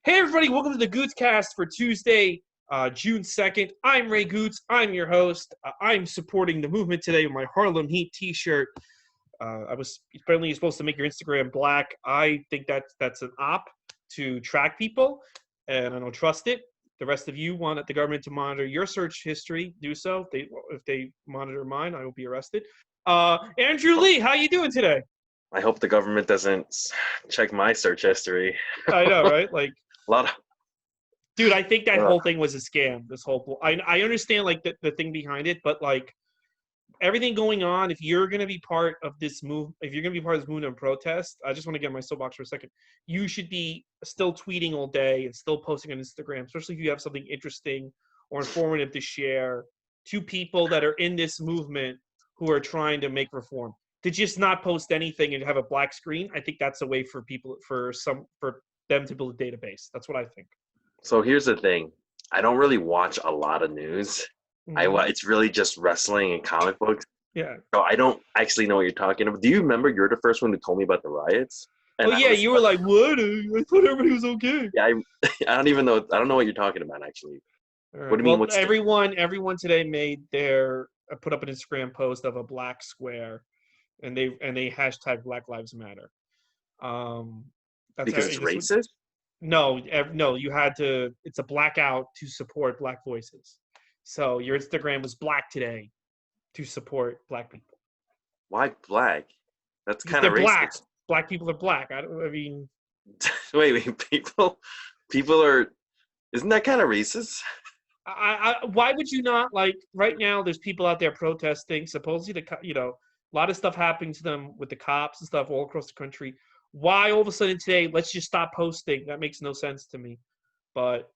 Hey everybody, welcome to the Goots Cast for Tuesday, June 2nd. I'm Ray Goots. I'm your host. I'm supporting the movement today with my Harlem Heat t-shirt. Apparently you're supposed to make your Instagram black. I think that's an op to track people, and I don't trust it. The rest of you want the government to monitor your search history. Do so. If they monitor mine, I will be arrested. Andrew Lee, how you doing today? I hope the government doesn't check my search history. I know, right? Like, A lot of dude, I think that whole thing was a scam. I understand like the thing behind it, but like everything going on, if you're gonna be part of this movement and protest, I just want to get on my soapbox for a second. You should be still tweeting all day and still posting on Instagram, especially if you have something interesting or informative to share to people that are in this movement who are trying to make reform. To just not post anything and have a black screen, I think that's a way for them to build a database. That's what I think. So here's the thing. I don't really watch a lot of news. Mhm. It's really just wrestling and comic books. Yeah. So I don't actually know what you're talking about. Do you remember you're the first one who told me about the riots? And Oh yeah, you were like, "What? I thought everybody was okay." yeah, I don't even know. I don't know what you're talking about actually. All What right. do you mean? Well, everyone today made their put up an Instagram post of a black square, and they hashtag Black Lives Matter. Um, that's Because it's racist? no. You had to. It's a blackout to support Black voices. So your Instagram was black today to support Black people. Why black? That's Because kind they're of black. racist. Black people are black. I mean, Wait, people are. Isn't that kind of racist? why would you not like right now? There's people out there protesting. Supposedly, a lot of stuff happening to them with the cops and stuff all across the country. Why all of a sudden today? Let's just stop posting. That makes no sense to me. But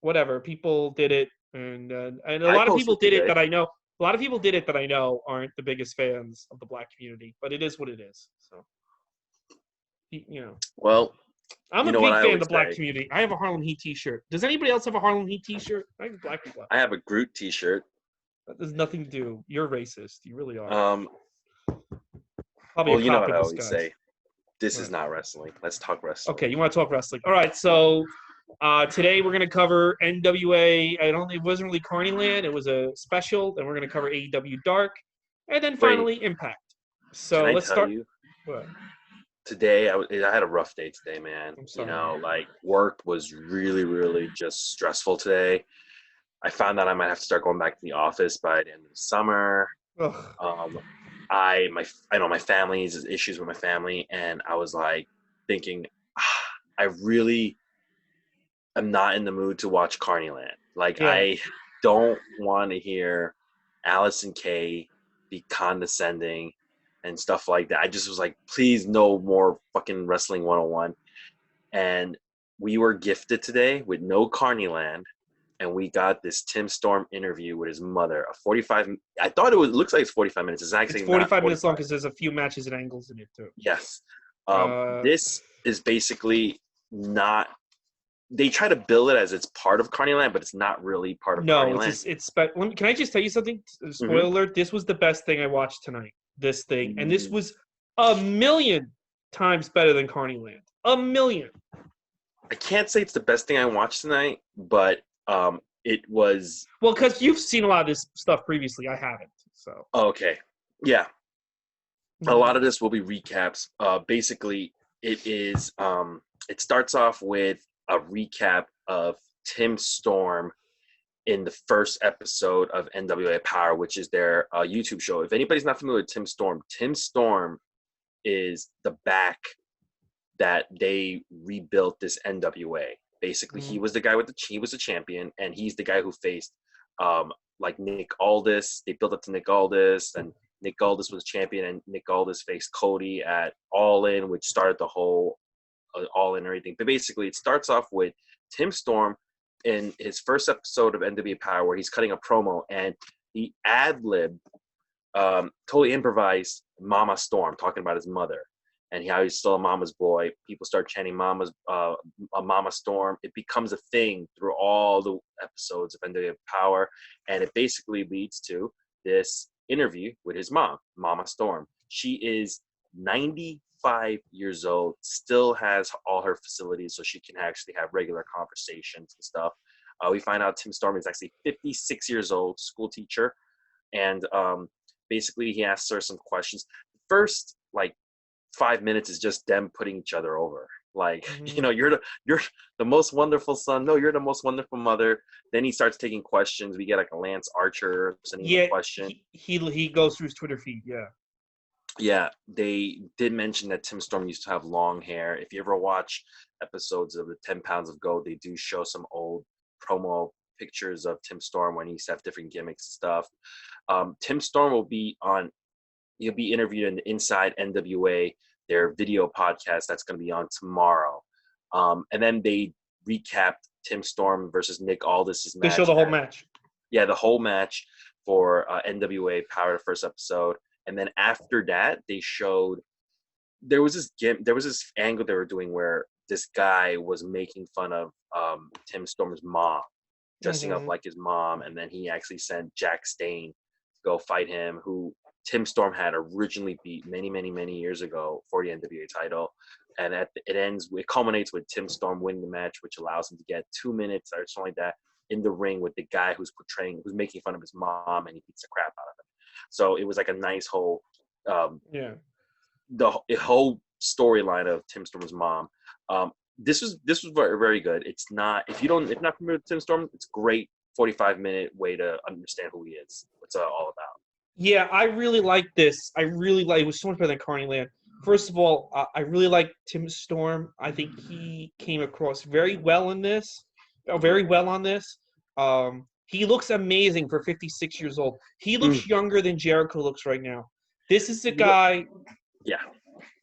whatever, people did it, and a I lot of people posted did it today. that I know. A lot of people did it that I know aren't the biggest fans of the black community, but it is what it is. So, Well, I'm you a know what big I fan of always the black say. community. I have a Harlem Heat t-shirt. Does anybody else have a Harlem Heat t-shirt? I have black people. I have a Groot T-shirt. That has nothing to do. You're racist. You really are. Um, Probably a well, you know cop what in I always disguise. say. This is Right. not wrestling. Let's talk wrestling. Okay, you want to talk wrestling? All right. So today we're going to cover NWA. It wasn't really Carnyland. It was a special. Then we're going to cover AEW Dark, and then Wait, finally Impact. can So I let's tell start. you? What? Today, I had a rough day today, man. I'm sorry. Like work was really, really just stressful today. I found out I might have to start going back to the office by the end of the summer. Ugh. Um, I know my family's issues with my family, and I was like thinking, I really am not in the mood to watch Carnyland. Like Yeah. I don't want to hear Alice and Kay be condescending and stuff like that. I just was like, please no more fucking wrestling 101. And we were gifted today with no Carnyland, and we got this Tim Storm interview with his mother. A 45. I thought it looks like it's 45 minutes. It's It's actually not 45 minutes long 45. because there's a few matches and angles in it too. Yes. Uh, This is basically not. They try to bill it as it's part of Carnyland, but it's not really part of no, Carnyland. can I just tell you something? Spoiler Mm-hmm. alert. This was the best thing I watched tonight. This thing. And this was a million times better than Carnyland. A million. I can't say it's the best thing I watched tonight, but it was. Well, because you've seen a lot of this stuff previously. I haven't. So. Okay. Yeah. A lot of this will be recaps. Basically, it is. It starts off with a recap of Tim Storm in the first episode of NWA Power, which is their YouTube show. If anybody's not familiar with Tim Storm is the back that they rebuilt this NWA. Basically, he was the guy he was the champion, and he's the guy who faced like Nick Aldis. They built up to Nick Aldis, and Nick Aldis was champion, and Nick Aldis faced Cody at All In, which started the whole All In and everything. But basically, it starts off with Tim Storm in his first episode of NWA Power, where he's cutting a promo, and he ad-libbed, totally improvised Mama Storm, talking about his mother and how he's still a mama's boy. People start chanting Mama Storm. It becomes a thing through all the episodes of NWA Power, and it basically leads to this interview with his mom, Mama Storm. She is 95 85 years old, still has all her facilities so she can actually have regular conversations and stuff. We find out Tim Storm is actually 56 years old, school teacher, and basically he asks her some questions. First, like 5 minutes is just them putting each other over. Like, you're the most wonderful son. No, you're the most wonderful mother. Then he starts taking questions. We get like a Lance Archer sending him a question. He goes through his Twitter feed. Yeah, they did mention that Tim Storm used to have long hair. If you ever watch episodes of the 10 Pounds of Gold, they do show some old promo pictures of Tim Storm when he used to have different gimmicks and stuff. Tim Storm he'll be interviewed in the Inside NWA, their video podcast that's going to be on tomorrow. And then they recapped Tim Storm versus Nick Aldis' match. They show the whole match. Yeah, the whole match for NWA Power, the first episode. And then after that, they showed there was this angle they were doing where this guy was making fun of Tim Storm's mom, dressing up like his mom, and then he actually sent Jack Stane to go fight him, who Tim Storm had originally beat many, many, many years ago for the NWA title. And it culminates with Tim Storm winning the match, which allows him to get 2 minutes or something like that in the ring with the guy who's making fun of his mom, and he beats the crap out of him. So it was like a nice whole, the whole storyline of Tim Storm's mom. This was very, very good. It's not, if you're not familiar with Tim Storm, it's great 45-minute way to understand who he is. What's it all about? Yeah, I really like this. It was so much better than Carney Land. First of all, I really like Tim Storm. I think he came across very well in this. Very well on this. He looks amazing for 56 years old. He looks younger than Jericho looks right now. This is a guy. Yeah.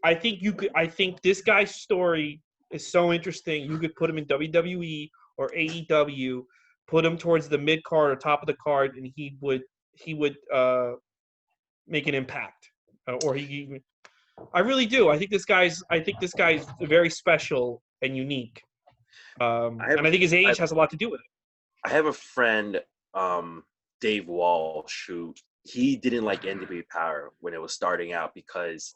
I think this guy's story is so interesting. You could put him in WWE or AEW, put him towards the mid card or top of the card, and he would make an impact. I really do. I think this guy's very special and unique. And I think his age has a lot to do with it. I have a friend, Dave Walsh, who he didn't like NWA Power when it was starting out because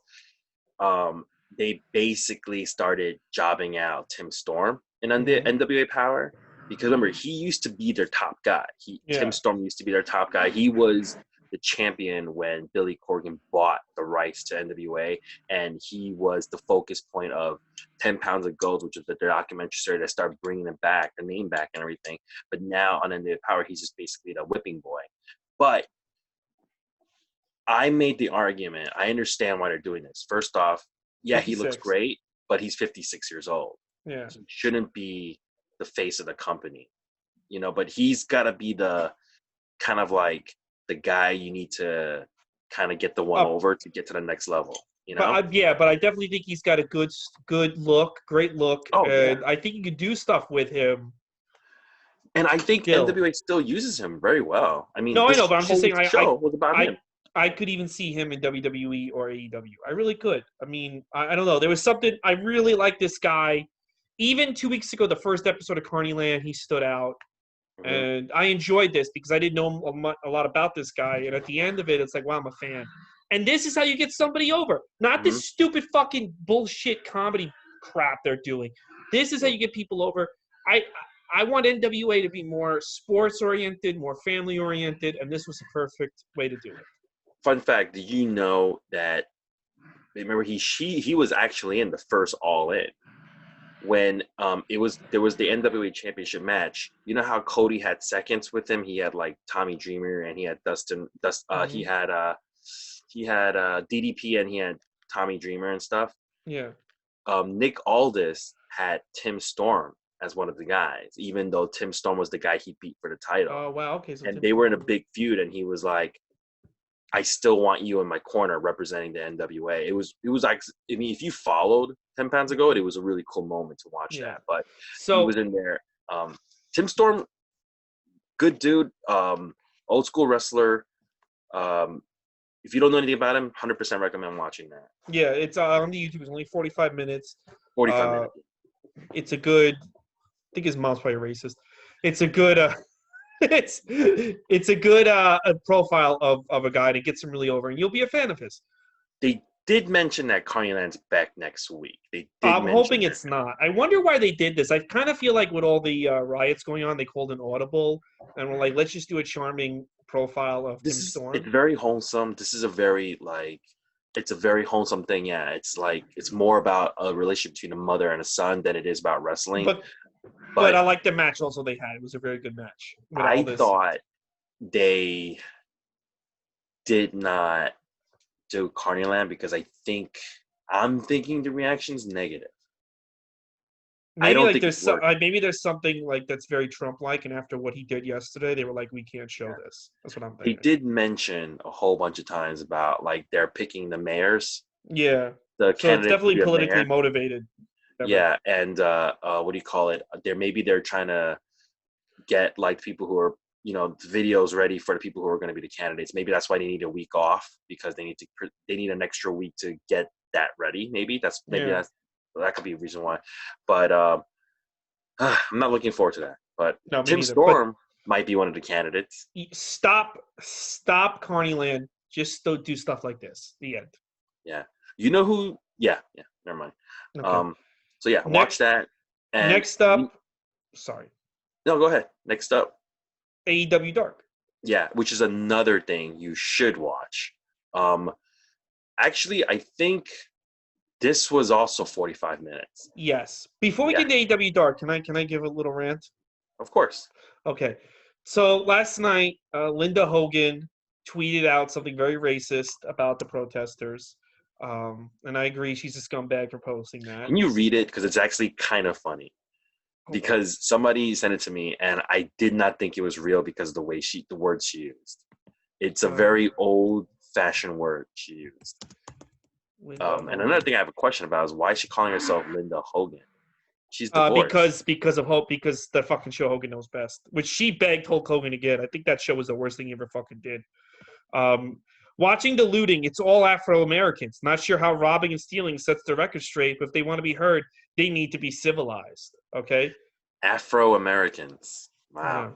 they basically started jobbing out Tim Storm in NWA Power. Because remember, he used to be their top guy. Tim Storm used to be their top guy. He was the champion when Billy Corgan bought the rights to NWA, and he was the focus point of 10 Pounds of Gold, which was the documentary series that started bringing him back, the name back and everything. But now on NWA Power, he's just basically the whipping boy. But I made the argument, I understand why they're doing this. First off, yeah, 56. He looks great, but he's 56 years old. Yeah. So he shouldn't be the face of the company, but he's got to be the kind of like the guy you need to kind of get the one over to get to the next level, But I definitely think he's got a good look, great look. And I think you could do stuff with him. And I think NWA still uses him very well. I mean, no, I know, but I'm just saying, was about him. I could even see him in WWE or AEW. I really could. I mean, I don't know. There was something, I really like this guy. Even 2 weeks ago, the first episode of Carney Land, he stood out. Mm-hmm. And I enjoyed this because I didn't know a lot about this guy. And at the end of it, it's like, wow, I'm a fan. And this is how you get somebody over. Not this stupid fucking bullshit comedy crap they're doing. This is how you get people over. I want NWA to be more sports-oriented, more family-oriented, and this was the perfect way to do it. Fun fact, do you know that, remember, he was actually in the first All In. When there was the NWA Championship match. You know how Cody had seconds with him? He had like Tommy Dreamer and he had he had DDP and he had Tommy Dreamer and stuff. Yeah. Nick Aldis had Tim Storm as one of the guys, even though Tim Storm was the guy he beat for the title. Oh wow, okay. So and they were in a big feud, and he was like, I still want you in my corner representing the NWA. It was like, I mean, if you followed 10 Pounds Ago, it was a really cool moment to watch that. But he was in there. Tim Storm, good dude, old school wrestler. If you don't know anything about him, 100% recommend watching that. Yeah, it's on the YouTube. It's only 45 minutes. 45 minutes. It's a good. I think his mom's probably racist. It's a good. It's a good profile of a guy, and it gets him really over, and you'll be a fan of his. They did mention that Carney Land's back next week. They did I'm hoping mention it's not. I wonder why they did this. I kind of feel like with all the riots going on, they called an audible and were like, let's just do a charming profile of Tim it's Storm. very wholesome. This is a very it's a very wholesome thing. Yeah, it's more about a relationship between a mother and a son than it is about wrestling. But I But like the match also they had. It was a very good match with all I this. thought they did not do Carney Land because I'm thinking the reaction's negative. I Maybe don't like think there's it worked. maybe there's something like that's very Trump-like, and after what he did yesterday, they were like, we can't show this. That's what I'm They thinking. did mention a whole bunch of times about like they're picking the mayors, Yeah. the So it's candidates to definitely be a politically mayor. motivated. Yeah, and what do you call it? They're trying to get like people who are videos ready for the people who are going to be the candidates. Maybe that's why they need a week off because they need an extra week to get that ready. Maybe Yeah. that could be a reason why. But I'm not looking forward to that. But No, me Tim neither. But Storm might be one of the candidates. stop Carneyland. Just don't do stuff like this. The end. Yeah, you know who? Yeah. Never mind. Okay. So yeah, watch that. And Next up, sorry, no, go ahead. Next up, AEW Dark. yeah, which is another thing you should watch. Um, Actually, I think this was also 45 minutes. Yes. Before we Yeah, get to AEW Dark, can I give a little rant? of course. Okay. So last night, Linda Hogan tweeted out something very racist about the protesters. And I agree, she's a scumbag for posting that. Can you read it? Because it's actually kind of funny. Hold on. Because somebody sent it to me, and I did not think it was real because of the words she used. It's a very old-fashioned word she used. And another thing I have a question about is why is she calling herself Linda Hogan? She's divorced. Because of Hulk, because the fucking show Hogan Knows Best, which she begged Hulk Hogan to get. I think that show was the worst thing he ever fucking did. Watching the looting, it's all Afro Americans. Not sure how robbing and stealing sets the record straight, but if they want to be heard, they need to be civilized. Okay. Afro Americans. Wow. Yeah.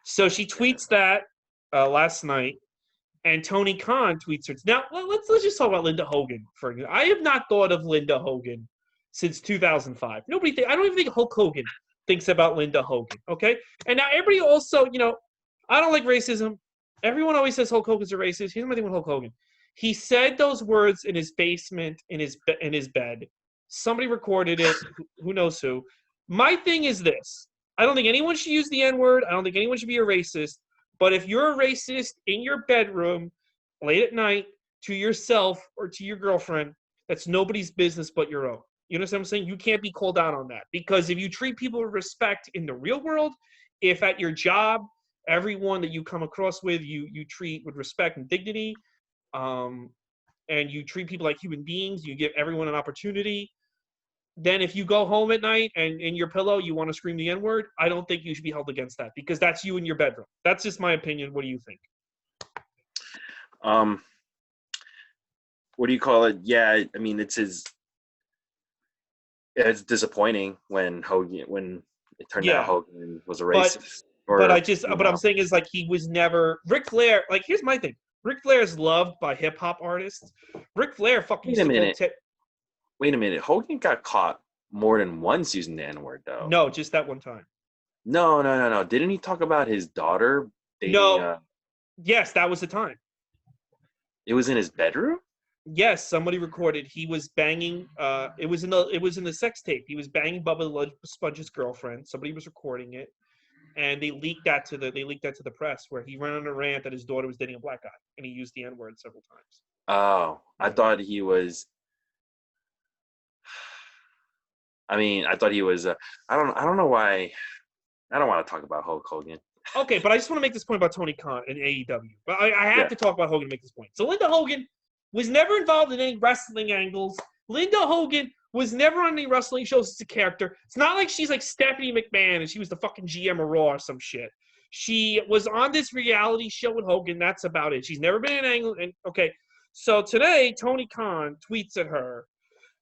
So she tweets that last night, and Tony Khan tweets her. Now let's just talk about Linda Hogan for a minute. I have not thought of Linda Hogan since 2005. I don't even think Hulk Hogan thinks about Linda Hogan. Okay, and now everybody also, I don't like racism. Everyone always says Hulk Hogan's a racist. Here's my thing with Hulk Hogan. He said those words in his basement, in his bed. Somebody recorded it. Who knows who? My thing is this. I don't think anyone should use the N-word. I don't think anyone should be a racist. But if you're a racist in your bedroom late at night to yourself or to your girlfriend, that's nobody's business but your own. You know what I'm saying? You can't be called out on that. Because if you treat people with respect in the real world, if at your job, everyone that you come across with, you treat with respect and dignity, and you treat people like human beings, you give everyone an opportunity, then if you go home at night and in your pillow you want to scream the N-word, I don't think you should be held against that because that's you in your bedroom. That's just my opinion. What do you think? What do you call it? Yeah, I mean it's disappointing when it turned out Hogan was a racist. But I'm saying is like he was never Ric Flair. Like here's my thing. Ric Flair is loved by hip hop artists. Ric Flair fucking Wait a minute. Wait a minute. Hogan got caught more than once using the N-word, though. No, just that one time. No. Didn't he talk about his daughter dating? No. Yes, that was the time. It was in his bedroom? Yes, somebody recorded. He was banging. It was in the sex tape. He was banging Bubba Sponge's girlfriend. Somebody was recording it, and they leaked that to the press, where he ran on a rant that his daughter was dating a black guy, and he used the N-word several times. Oh, I thought he was. I thought he was. I don't know why. I don't want to talk about Hulk Hogan. Okay, but I just want to make this point about Tony Khan and AEW. But I have to talk about Hogan to make this point. So Linda Hogan was never involved in any wrestling angles. Linda Hogan was never on any wrestling shows as a character. It's not like she's like Stephanie McMahon and she was the fucking GM of Raw or some shit. She was on this reality show with Hogan. That's about it. She's never been in an angle. And okay, so today Tony Khan tweets at her,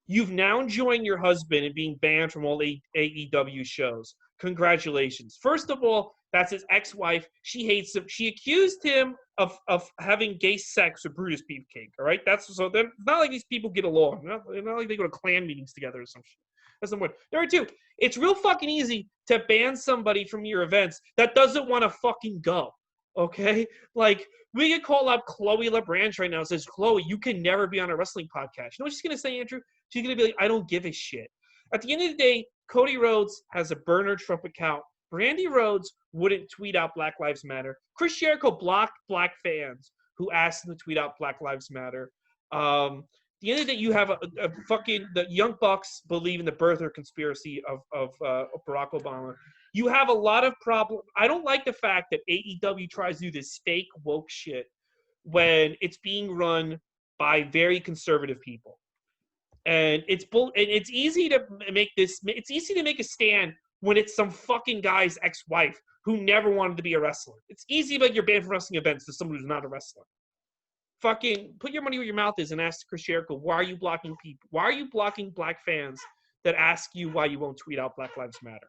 "You've now joined your husband in being banned from all AEW shows. congratulations. First of all, that's his ex-wife. She hates him. She accused him of having gay sex with Brutus Beefcake. All right, it's not like these people get along. Not like they go to clan meetings together or some shit. That's the one. Number two, it's real fucking easy to ban somebody from your events that doesn't want to fucking go. Okay, like we could call up Chloe LeBranch right now and says, Chloe, you can never be on a wrestling podcast. You know what she's gonna say, Andrew? She's gonna be like, I don't give a shit. At the end of the day, Cody Rhodes has a burner Trump account. Brandy Rhodes wouldn't tweet out Black Lives Matter. Chris Jericho blocked black fans who asked him to tweet out Black Lives Matter. At the end of the day, you have a fucking the Young Bucks believe in the birther conspiracy of Barack Obama. You have a lot of problems. I don't like the fact that AEW tries to do this fake woke shit when it's being run by very conservative people. And it's easy to make this. It's easy to make a stand when it's some fucking guy's ex-wife who never wanted to be a wrestler. It's easy to make your banned from wrestling events to someone who's not a wrestler. Fucking put your money where your mouth is and ask Chris Jericho, why are you blocking people? Why are you blocking black fans that ask you why you won't tweet out Black Lives Matter?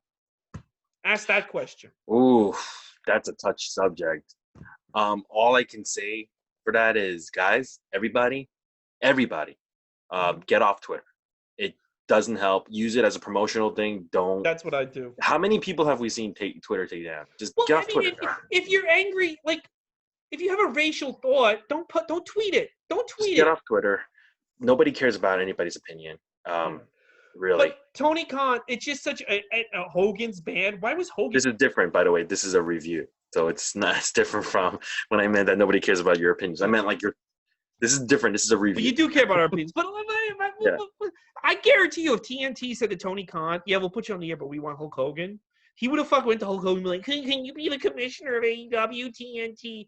Ask that question. Ooh, that's a touchy subject. All I can say for that is, guys, everybody, get off Twitter. It doesn't help. Use it as a promotional thing. Don't. That's what I do. How many people have we seen Twitter take down? Just get off Twitter. If you're angry, like if you have a racial thought, don't tweet it. Don't tweet it. Get off Twitter. Nobody cares about anybody's opinion. Really. But Tony Khan, it's just such a Hogan's band. Why was Hogan? This is different, by the way. This is a review, so it's not. It's different from when I meant that nobody cares about your opinions. I meant like this is different. This is a review. But you do care about our opinions. But yeah. I guarantee you, if TNT said to Tony Khan, "Yeah, we'll put you on the air, but we want Hulk Hogan," he would have fucking went to Hulk Hogan and be like, "Can you be the commissioner of AEW, TNT?"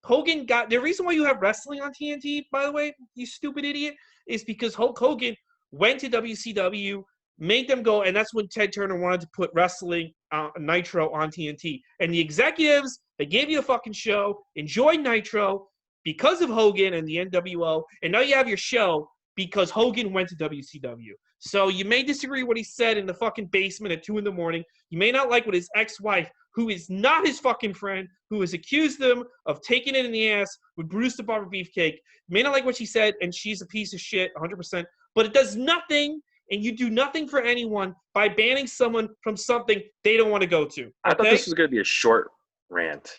Hogan got the reason why you have wrestling on TNT, by the way, you stupid idiot, is because Hulk Hogan went to WCW, made them go, and that's when Ted Turner wanted to put wrestling Nitro on TNT. And the executives, they gave you a fucking show, enjoyed Nitro because of Hogan and the NWO, and now you have your show because Hogan went to WCW. So you may disagree what he said in the fucking basement at 2 a.m. You may not like what his ex-wife, who is not his fucking friend, who has accused him of taking it in the ass with Bruce the Barber Beefcake. You may not like what she said, and she's a piece of shit, 100%. But it does nothing, and you do nothing for anyone by banning someone from something they don't want to go to. Okay? I thought this was going to be a short rant.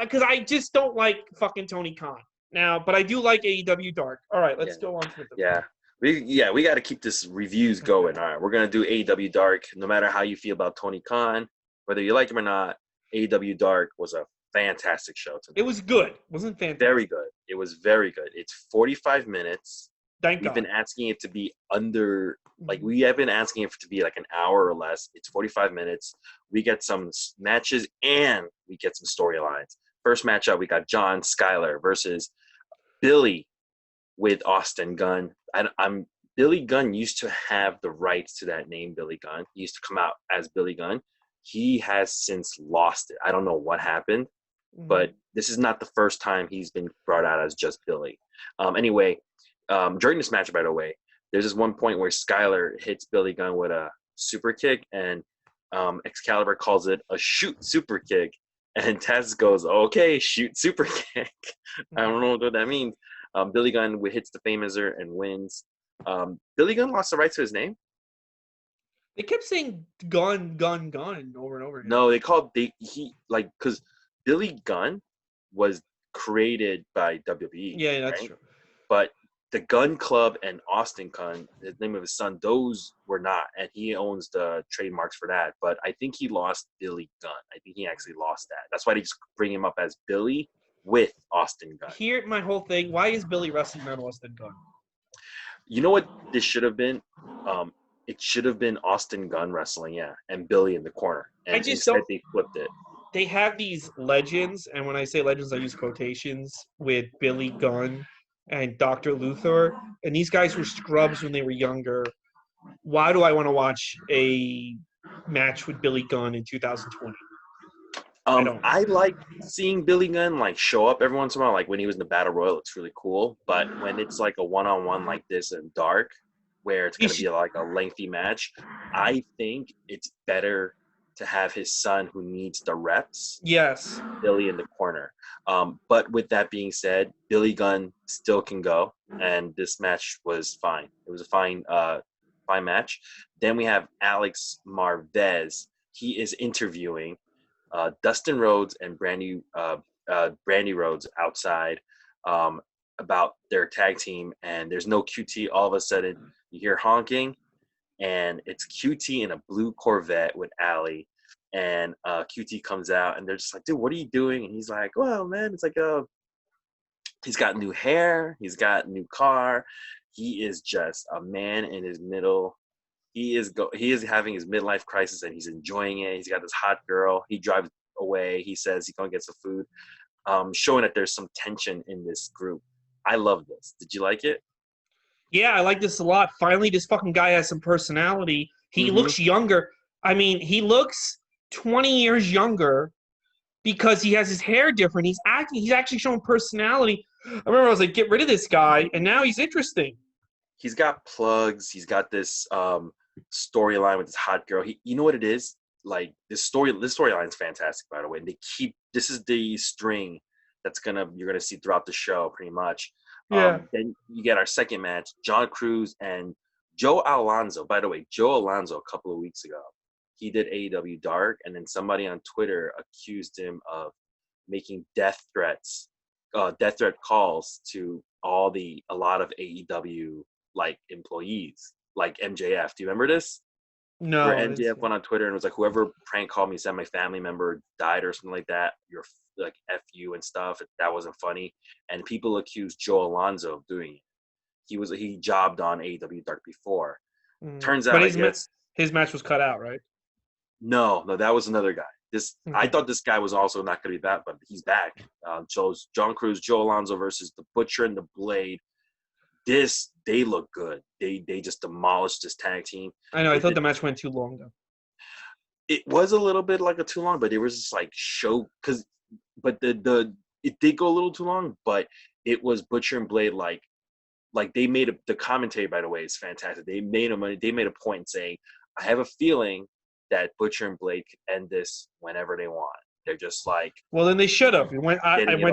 Because I just don't like fucking Tony Khan. Now, but I do like AEW Dark. All right, let's go on to it. We got to keep this reviews going. All right, we're going to do AEW Dark. No matter how you feel about Tony Khan, whether you like him or not, AEW Dark was a fantastic show tonight. It was good. Wasn't fantastic. Very good. It was very good. It's 45 minutes. Thank God. We've been asking it to be under, we have been asking it to be like an hour or less. It's 45 minutes. We get some matches and we get some storylines. First matchup, we got John Skyler versus Billy with Austin Gunn. Billy Gunn used to have the rights to that name, Billy Gunn. He used to come out as Billy Gunn. He has since lost it. I don't know what happened, but this is not the first time he's been brought out as just Billy. Anyway, during this match, by the way, there's this one point where Skyler hits Billy Gunn with a super kick, and Excalibur calls it a shoot super kick, and Taz goes, okay, shoot super kick. I don't know what that means. Billy Gunn hits the Famouser and wins. Billy Gunn lost the rights to his name? They kept saying gun over and over again. No, because Billy Gunn was created by WWE. Yeah, that's true. But the Gun Club and Austin Gunn, the name of his son, those were not, and he owns the trademarks for that. But I think he lost Billy Gunn. I think he actually lost that. That's why they just bring him up as Billy with Austin Gunn. Here, my whole thing: why is Billy wrestling not Austin Gunn? You know what this should have been? It should have been Austin Gunn wrestling, and Billy in the corner. And instead they flipped it. They have these legends, and when I say legends, I use quotations, with Billy Gunn and Dr. Luthor, and these guys were scrubs when they were younger. Why do I want to watch a match with Billy Gunn in 2020? I like seeing Billy Gunn show up every once in a while, like when he was in the Battle Royal. It's really cool. But when it's like a one-on-one like this in Dark, where it's going to be like a lengthy match, I think it's better to have his son who needs the reps, Yes. Billy in the corner. But with that being said, Billy Gunn still can go, and this match was fine. It was a fine match. Then we have Alex Marvez. He is interviewing Dustin Rhodes and Brandy Rhodes outside about their tag team, and there's no QT. All of a sudden, you hear honking, and it's QT in a blue Corvette with Allie. And QT comes out, and they're just like, dude, what are you doing? And he's like, well, man, it's like he's got new hair, he's got new car, he is just a man in his middle. He is having his midlife crisis, and he's enjoying it. He's got this hot girl. He drives away. He says he's gonna get some food, showing that there's some tension in this group. I love this. Did you like it? Yeah, I like this a lot. Finally, this fucking guy has some personality. He looks younger. I mean, he looks 20 years younger because he has his hair different. He's actually showing personality. I remember I was like, get rid of this guy, and now he's interesting. He's got plugs. He's got this storyline with this hot girl. You know what it is? Like this storyline is fantastic, by the way. This is the string you're gonna see throughout the show, pretty much. Yeah. Then you get our second match, John Cruz and Joe Alonzo. By the way, Joe Alonzo a couple of weeks ago, he did AEW Dark, and then somebody on Twitter accused him of making death threat calls to a lot of AEW like employees, like MJF. Do you remember this? No. Where MJF went on Twitter and was like, whoever prank called me, said my family member died or something like that, you're like F you and stuff. That wasn't funny. And people accused Joe Alonzo of doing it. He jobbed on AEW Dark before. Turns out, his match was cut out, right? No, that was another guy. I thought this guy was also not going to be back, but he's back. John Cruz, Joe Alonzo versus the Butcher and the Blade. They look good. They just demolished this tag team. I know. I thought the match went too long though. It was a little bit like too long, but it was just like but it did go a little too long. But it was Butcher and Blade like they made the commentary, by the way, is fantastic. They made a point saying, I have a feeling that Butcher and Blade could end this whenever they want. They're just like, well, then they should have. I went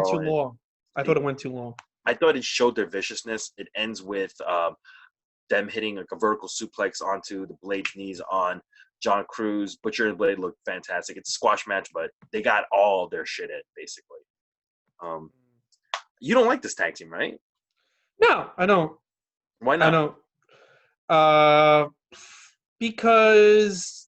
too long. I thought it went too long. I thought it showed their viciousness. It ends with them hitting like a vertical suplex onto the Blade's knees on John Cruz. Butcher and Blade look fantastic. It's a squash match, but they got all their shit in, basically. You don't like this tag team, right? No, I don't. Why not? I don't. Because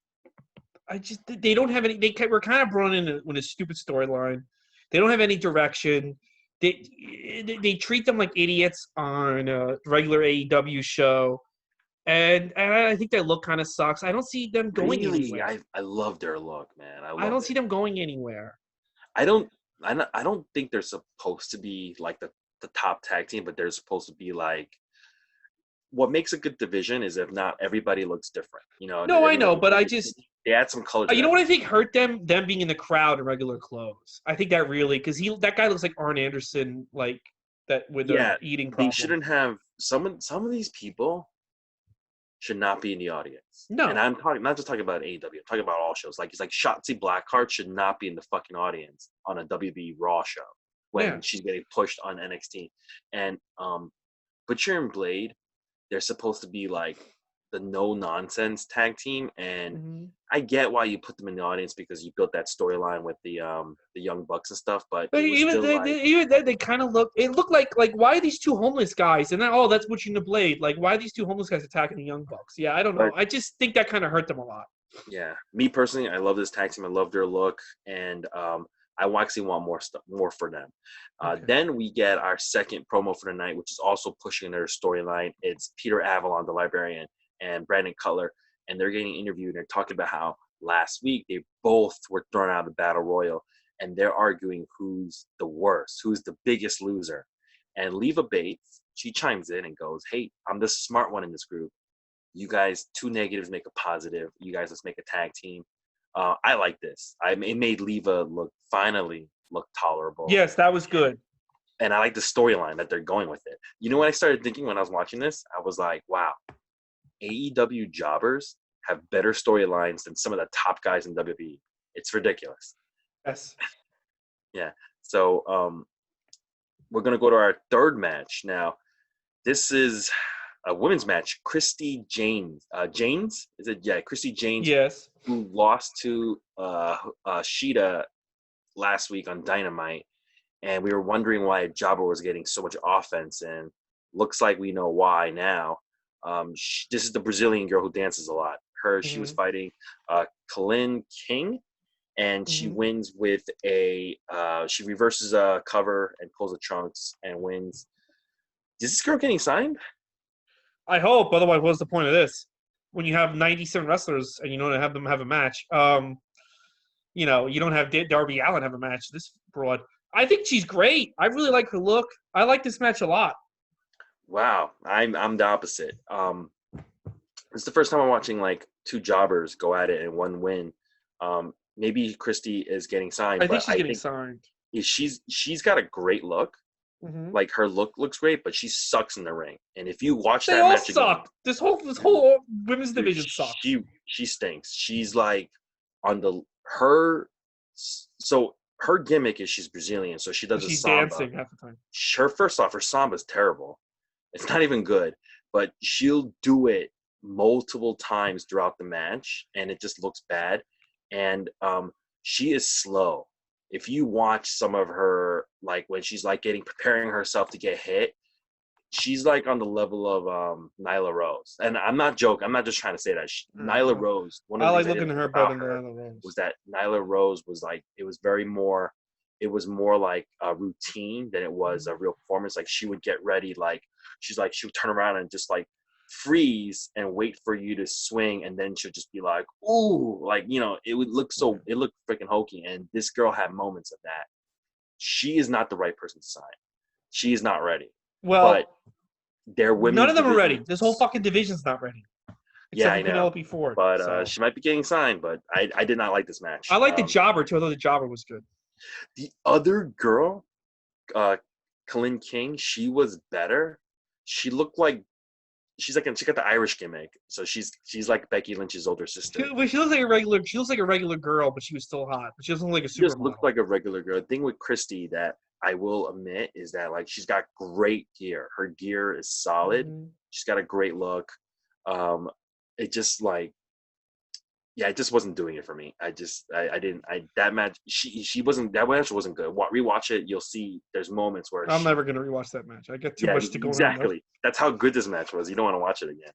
they don't have any. They were kind of brought in with a stupid storyline. They don't have any direction. They treat them like idiots on a regular AEW show, and I think their look kind of sucks. I don't see them going anywhere. I love their look, man. I don't see them going anywhere. I don't think they're supposed to be like the top tag team, but they're supposed to be like, what makes a good division is if not everybody looks different. You know. No, I know, but they add some color. You know what I think hurt them? Them being in the crowd in regular clothes. I think that really, because that guy looks like Arn Anderson, like that with the eating problem. They shouldn't have some of these people should not be in the audience. No, and I'm not just talking about AEW. I'm talking about all shows. Like it's like Shotzi Blackheart should not be in the fucking audience on a WWE Raw show when she's getting pushed on NXT. And Butcher and Blade, they're supposed to be like the no-nonsense tag team, and I get why you put them in the audience because you built that storyline with the Young Bucks and stuff. But even they kind of look. It looked like why are these two homeless guys? And then that's Butcher and the Blade. Like why are these two homeless guys attacking the Young Bucks? Yeah, I don't know. I just think that kind of hurt them a lot. Yeah, me personally, I love this tag team. I love their look, and I actually want more for them. Then we get our second promo for the night, which is also pushing their storyline. It's Peter Avalon, the Librarian, and Brandon Cutler, and they're getting interviewed. And they're talking about how last week they both were thrown out of the Battle Royal, and they're arguing who's the worst, who's the biggest loser. And Leva Bates, she chimes in and goes, "Hey, I'm the smart one in this group. You guys, two negatives make a positive. You guys, let's make a tag team." I like this. It made Leva finally look tolerable. Yes, that was good. And I like the storyline that they're going with it. You know what I started thinking when I was watching this? I was like, wow, AEW jobbers have better storylines than some of the top guys in WWE. It's ridiculous. Yes. Yeah. So we're going to go to our third match now. This is a women's match. Christy James. James? Is it? Yeah, Christy James. Yes. Who lost to Sheeta last week on Dynamite. And we were wondering why Jobber was getting so much offense. And looks like we know why now. This is the Brazilian girl who dances a lot. She was fighting Kalin King. And she wins with she reverses a cover and pulls the trunks and wins. Is this girl getting signed? I hope. Otherwise, what's the point of this? When you have 97 wrestlers and you don't have them have a match, you don't have Darby Allin have a match. This broad, I think she's great. I really like her look. I like this match a lot. Wow, I'm the opposite. It's the first time I'm watching like two jobbers go at it and one win. Maybe Christy is getting signed. I think she's getting signed. She's got a great look. Like her look looks great, but she sucks in the ring. And if you watch that match again, this whole women's division sucks. She stinks. She's like her gimmick is she's Brazilian, so she does a samba. She's dancing half the time. Her samba's terrible. It's not even good, but she'll do it multiple times throughout the match, and it just looks bad. And she is slow. If you watch some of her, like when she's like preparing herself to get hit, she's like on the level of Nyla Rose. And I'm not joking. I'm not just trying to say that. Nyla Rose. I like looking at her better than Nyla Rose. Was that Nyla Rose was like it was more like a routine than it was a real performance. Like she would get ready, she would turn around and just like freeze and wait for you to swing, and then she'll just be like, ooh, it looked freaking hokey. And this girl had moments of that. She is not the right person to sign. She is not ready. Well, but they're women. None of them are ready. This whole fucking division's not ready. Except for Penelope Ford. But she might be getting signed. But I did not like this match. I like the Jobber too. I thought the Jobber was good. The other girl, Kalin King, she was better. She looked like she got the Irish gimmick, so she's like Becky Lynch's older sister. She looks like a regular girl, but she was still hot. But she doesn't look like a supermodel. She just looked like a regular girl. The thing with Christy that I will admit is that she's got great gear. Her gear is solid. She's got a great look. It just it just wasn't doing it for me. That match that match wasn't good. Rewatch it, you'll see there's moments where I'm never gonna rewatch that match. I get too much to go on. Exactly. That's how good this match was. You don't want to watch it again.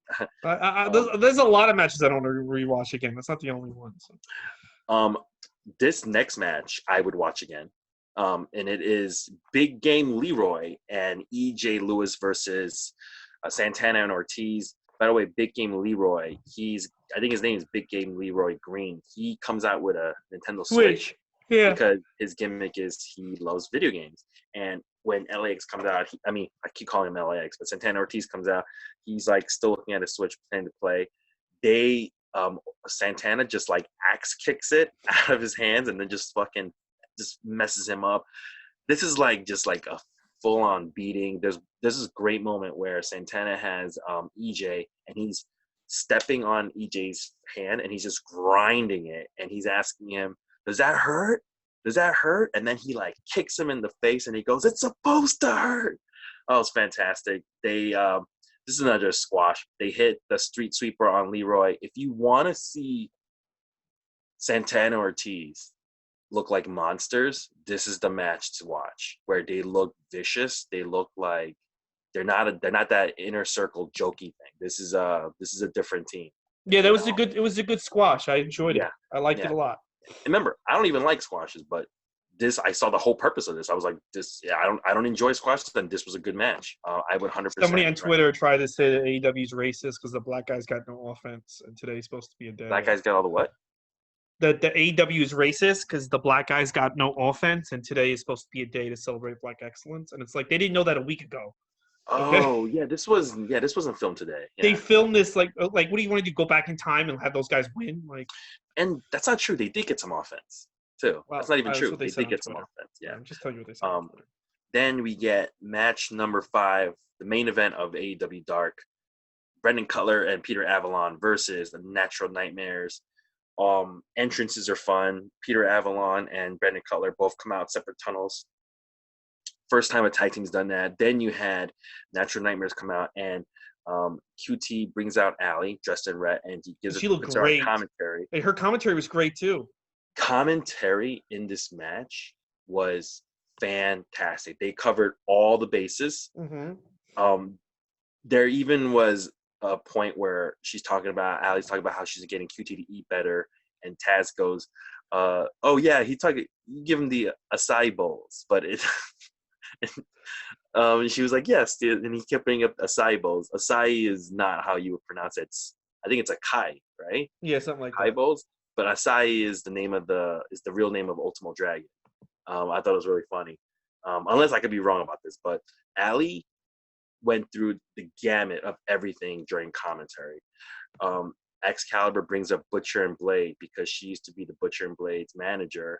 There's a lot of matches I don't rewatch again. That's not the only one. So. This next match I would watch again. And it is Big Game Leroy and EJ Lewis versus Santana and Ortiz. By the way, Big Game Leroy, I think his name is Big Game Leroy Green. He comes out with a Nintendo Switch. Yeah. Because his gimmick is he loves video games. And when LAX comes out, I keep calling him LAX, but Santana Ortiz comes out, he's still looking at his Switch, pretending to play. Santana just axe kicks it out of his hands and then just messes him up. This is a full-on beating. There's this great moment where Santana has EJ and he's stepping on EJ's hand and he's just grinding it and he's asking him, does that hurt? And then he kicks him in the face and he goes, it's supposed to hurt. Oh, it's fantastic. This is another squash. They hit the street sweeper on Leroy. If you want to see Santana Ortiz look like monsters, this is the match to watch, where they look vicious. They look like they're not that inner circle jokey thing. This is a different team. Yeah, it was a good squash. I enjoyed it. I liked it a lot. Remember, I don't even like squashes, but I saw the whole purpose of this. I was like, I don't enjoy squashes, and this was a good match. I would 100%. Somebody on Twitter tried to say that AEW is racist because the black guy's got no offense, and today's supposed to be a day. Black guy's got all the what? That the AEW is racist because the black guy's got no offense, and today is supposed to be a day to celebrate black excellence. And it's like they didn't know that a week ago. Okay? Oh yeah, this wasn't filmed today. Yeah. They filmed this what do you want to do? Go back in time and have those guys win? And that's not true. They did get some offense too. Well, that's not even true. They did get some offense. Yeah, I'm just telling you what they said. Then we get match number 5, the main event of AEW Dark. Brendan Cutler and Peter Avalon versus the Natural Nightmares. Entrances are fun. Peter Avalon and Brendan Cutler both come out separate tunnels. First time a tag team's done that. Then you had Natural Nightmares come out, and QT brings out Allie dressed in red, and he She looked puts her on great. commentary. And her commentary was great too. Commentary in this match was fantastic. They covered all the bases. Mm-hmm. There even was a point where Allie's talking about how she's getting QT to eat better, and Taz goes, "Oh yeah, you give him the acai bowls," but it. She was like, "Yes," and he kept bringing up acai bowls. Acai is not how you would pronounce it. I think it's a kai, right? Yeah, something like Acai that. bowls, but acai is the real name of Ultimo Dragon. I thought it was really funny, unless I could be wrong about this. But Allie went through the gamut of everything during commentary. Excalibur brings up Butcher and Blade because she used to be the Butcher and Blade's manager.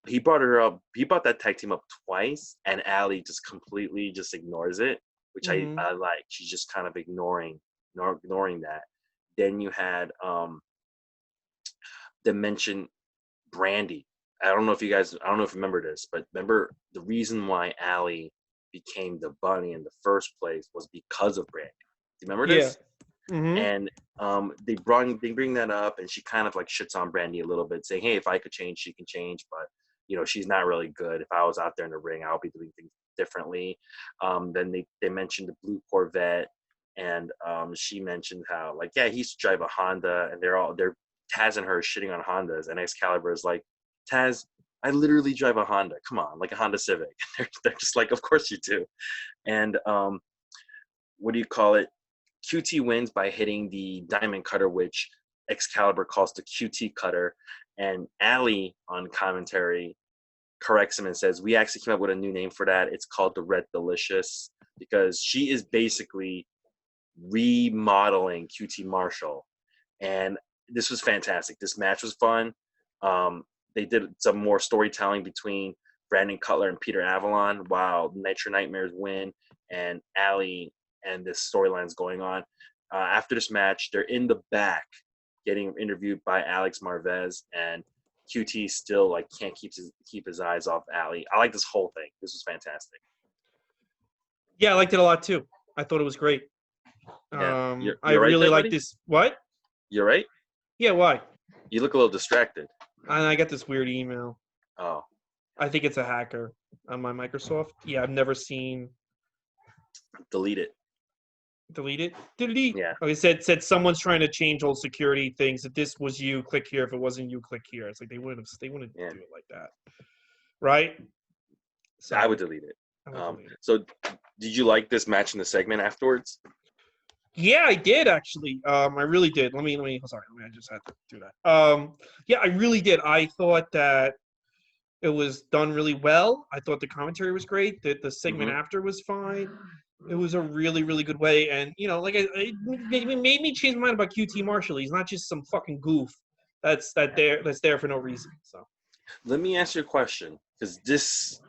He brought that tag team up twice, and Allie just completely just ignores it, which Mm-hmm. I like. She's just kind of ignoring that. Then you had mention Brandy. I don't know if you remember this, but remember the reason why Allie became the bunny in the first place was because of Brandy. Do you remember this? Mm-hmm. And they bring that up, and she kind of like shits on Brandy a little bit, saying, "Hey, if I could change, she can change, but she's not really good. If I was out there in the ring, I'll be doing things differently." Then they mentioned the blue Corvette, and she mentioned how like, yeah, he used to drive a Honda, and they're Taz and her shitting on Hondas, and Excalibur is like, "Taz, I literally drive a Honda. Come on, like a Honda Civic." They're just like, "Of course you do." And what do you call it? QT wins by hitting the Diamond Cutter, which Excalibur calls the QT Cutter, and Allie on commentary corrects him and says, "We actually came up with a new name for that. It's called the Red Delicious," because she is basically remodeling QT Marshall. And this was fantastic. This match was fun. They did some more storytelling between Brandon Cutler and Peter Avalon while Nitro Nightmares win, and Allie and this storyline's going on. After this match, they're in the back getting interviewed by Alex Marvez, and QT still like can't keep his eyes off Allie. I like this whole thing. This was fantastic. Yeah, I liked it a lot too. I thought it was great. Yeah. You're I right really there, like buddy? this. What? You're right? Yeah, why? You look a little distracted. And I got this weird email. Oh. I think it's a hacker on my Microsoft. Yeah, I've never seen. Delete it. Delete it. Delete. Yeah. Oh, it said someone's trying to change old security things. If this was you, click here. If it wasn't you, click here. It's like they wouldn't do it like that, right? So I would delete it. delete it. So, did you like this match in the segment afterwards? Yeah, I did actually. I really did. Let me. Sorry, I just had to do that. Yeah, I really did. I thought that it was done really well. I thought the commentary was great. The segment after was fine. It was a really, really good way. And, like it made me change my mind about QT Marshall. He's not just some fucking goof that's there for no reason. So let me ask you a question, because this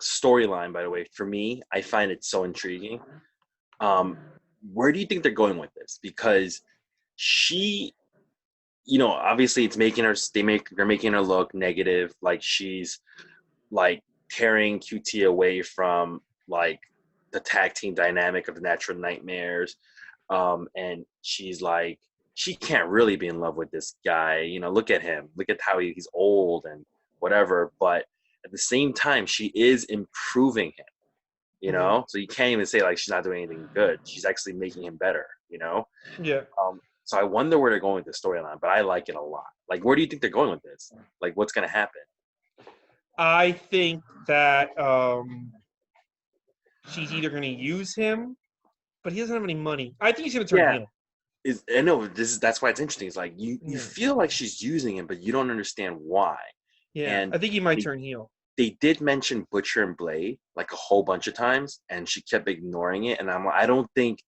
storyline, by the way, for me, I find it so intriguing. Where do you think they're going with this? Because she, obviously it's making her, they're making her look negative, like she's like tearing QT away from like the tag team dynamic of the Natural Nightmares. And she's like, she can't really be in love with this guy. Look at him. Look at how he's old and whatever. But at the same time, she is improving him, So you can't even say like she's not doing anything good. She's actually making him better, Yeah. So I wonder where they're going with the storyline, but I like it a lot. Like, where do you think they're going with this? Like, what's going to happen? I think that she's either going to use him, but he doesn't have any money. I think he's going to turn heel. I know that's why it's interesting. It's like you feel like she's using him, but you don't understand why. Yeah, and I think he might turn heel. They did mention Butcher and Blade like a whole bunch of times, and she kept ignoring it. And I don't think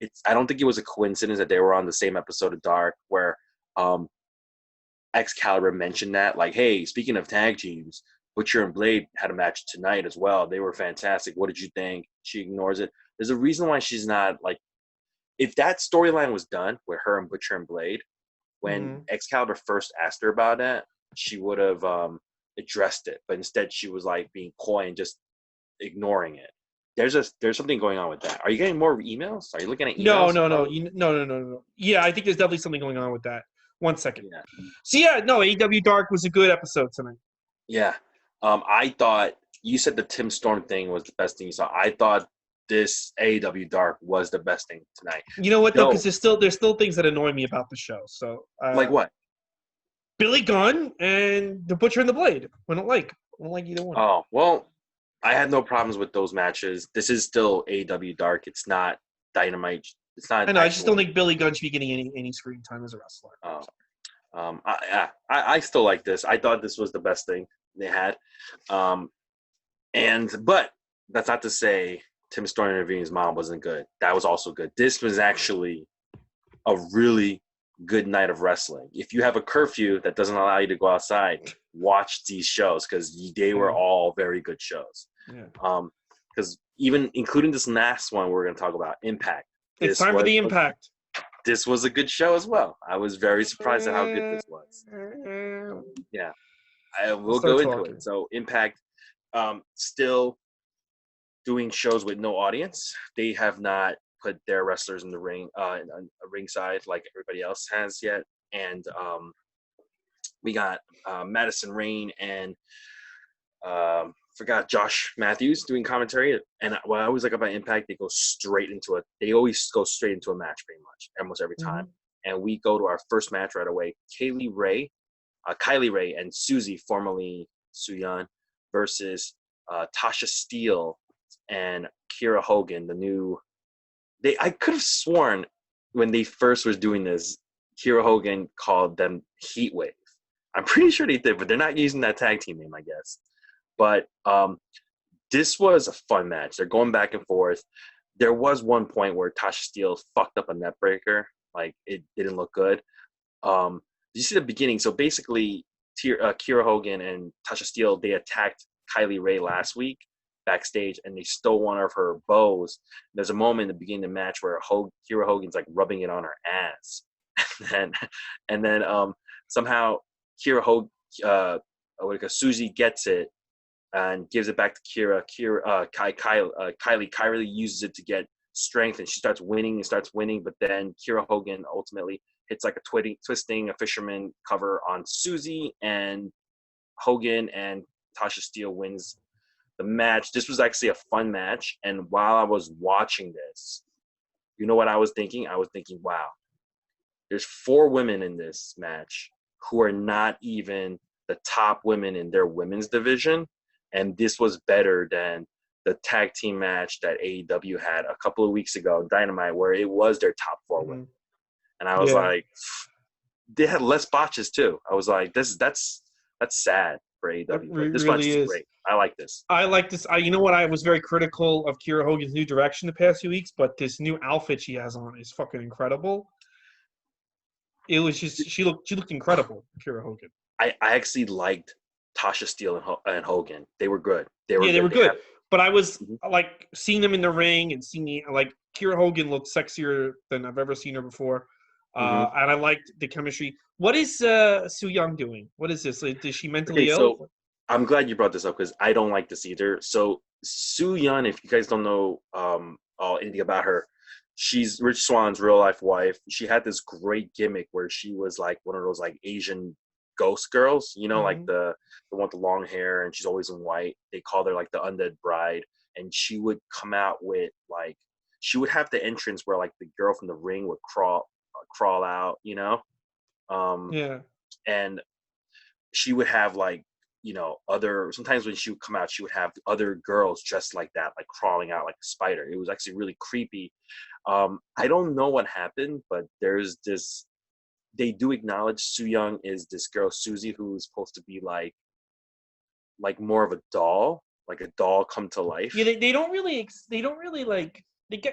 it was a coincidence that they were on the same episode of Dark where Excalibur mentioned that, like, hey, speaking of tag teams, Butcher and Blade had a match tonight as well. They were fantastic. What did you think? She ignores it. There's a reason why she's not like if that storyline was done with her and Butcher and Blade, when Excalibur first asked her about that, she would have addressed it. But instead, she was like being coy and just ignoring it. There's something going on with that. Are you getting more emails? Are you looking at emails? No. Yeah, I think there's definitely something going on with that. 1 second. Yeah. So yeah, no, AEW Dark was a good episode tonight. Yeah. I thought you said the Tim Storm thing was the best thing you saw. I thought this AEW Dark was the best thing tonight. You know what though? Because there's still things that annoy me about the show. So like what? Billy Gunn and the Butcher and the Blade. I don't like either one. Oh well, I had no problems with those matches. This is still AEW Dark. It's not Dynamite. It's not. I just don't think Billy Gunn should be getting any screen time as a wrestler. Oh. I still like this. I thought this was the best thing they had. But that's not to say Tim Storm interviewing his mom wasn't good. That was also good. This was actually a really good night of wrestling. If you have a curfew that doesn't allow you to go outside, watch these shows because they were all very good shows. Yeah. Because even including this last one we're going to talk about, Impact. It's time for the Impact. This was a good show as well. I was very surprised at how good this was. Yeah. We'll go into it. So Impact still doing shows with no audience. They have not put their wrestlers in the ring, ringside like everybody else has yet. And we got Madison Rain and forgot Josh Matthews doing commentary. And what I always like about Impact, they always go straight into a match pretty much almost every time. And we go to our first match right away. Kylie Ray and Susie, formerly Suyan, versus Tasha Steele and Kiera Hogan, the new. I could have sworn when they first was doing this, Kiera Hogan called them Heatwave. I'm pretty sure they did, but they're not using that tag team name, I guess. But this was a fun match. They're going back and forth. There was one point where Tasha Steele fucked up a net breaker. Like, it didn't look good. You see the beginning. So basically, Kiera Hogan and Tasha Steele, they attacked Kylie Ray last week backstage, and they stole one of her bows. There's a moment in the beginning of the match where Kiera Hogan's like rubbing it on her ass. and then somehow Susie gets it and gives it back to Kiera. Kylie uses it to get strength, and she starts winning, but then Kiera Hogan ultimately hits like a twisting a fisherman cover on Susie, and Hogan and Tasha Steele wins the match. This was actually a fun match, and while I was watching this, you know what I was thinking? I was thinking, wow, there's 4 women in this match who are not even the top women in their women's division, and this was better than the tag team match that AEW had a couple of weeks ago, Dynamite, where it was their top 4 women. And I was like, they had less botches too. I was like, that's sad for AEW. This match is great. I like this. You know what? I was very critical of Kiera Hogan's new direction the past few weeks, but this new outfit she has on is fucking incredible. It was just she looked incredible, Kiera Hogan. I actually liked Tasha Steele and Hogan. They were good. They were good. But I was like seeing them in the ring and seeing like Kiera Hogan looked sexier than I've ever seen her before. And I liked the chemistry. What is Su Yung doing? What is this? Is she mentally ill? So I'm glad you brought this up because I don't like this either. So Su Yung, if you guys don't know anything about her, she's Rich Swann's real life wife. She had this great gimmick where she was like one of those like Asian ghost girls, you know, like the one with the long hair, and she's always in white. They called her like the undead bride, and she would come out with like she would have the entrance where like the girl from the ring would crawl out, you know. And she would have like, you know, sometimes when she would come out, she would have other girls dressed like that, like crawling out like a spider. It was actually really creepy. I don't know what happened, but there's this, they do acknowledge Su Yung is this girl, Susie, who's supposed to be like more of a doll, like a doll come to life. Yeah, they don't really like,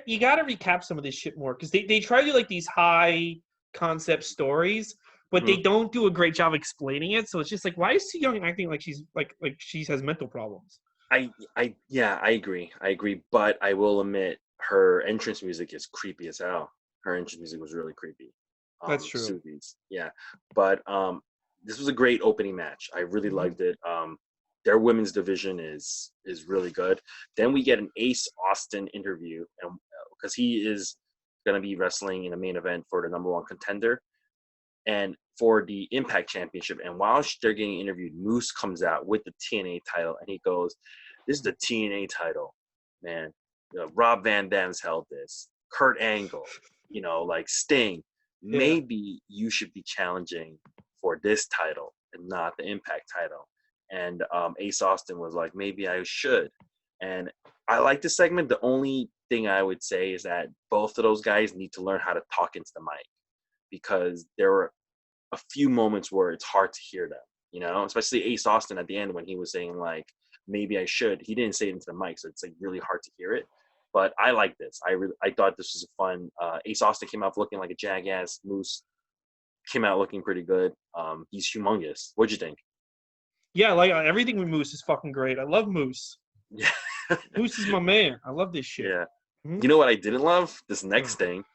you got to recap some of this shit more, because they try to do like these high concept stories, but they don't do a great job explaining it. So it's just like, why is Su Yung acting like she's like she has mental problems? I agree, but I will admit her entrance music is creepy as hell. Her entrance music was really creepy. That's true. Susie's, yeah. But this was a great opening match. I really liked it. Their women's division is really good. Then we get an Ace Austin interview, and because he is going to be wrestling in a main event for the number one contender and for the Impact Championship. And while they're getting interviewed, Moose comes out with the TNA title, and he goes, "This is the TNA title, man. Rob Van Dam's held this. Kurt Angle, like Sting. Maybe you should be challenging for this title and not the Impact title." And Ace Austin was like, "Maybe I should." And I like this segment. The only thing I would say is that both of those guys need to learn how to talk into the mic, because there were a few moments where it's hard to hear them, especially Ace Austin at the end when he was saying like, "Maybe I should." He didn't say it into the mic, so it's like really hard to hear it. But I like this. I thought this was fun. Ace Austin came out looking like a jackass. Moose came out looking pretty good. He's humongous. What'd you think? Yeah, like everything with Moose is fucking great. I love Moose. Yeah. Moose is my man. I love this shit. Yeah. Mm-hmm. You know what I didn't love? This next thing.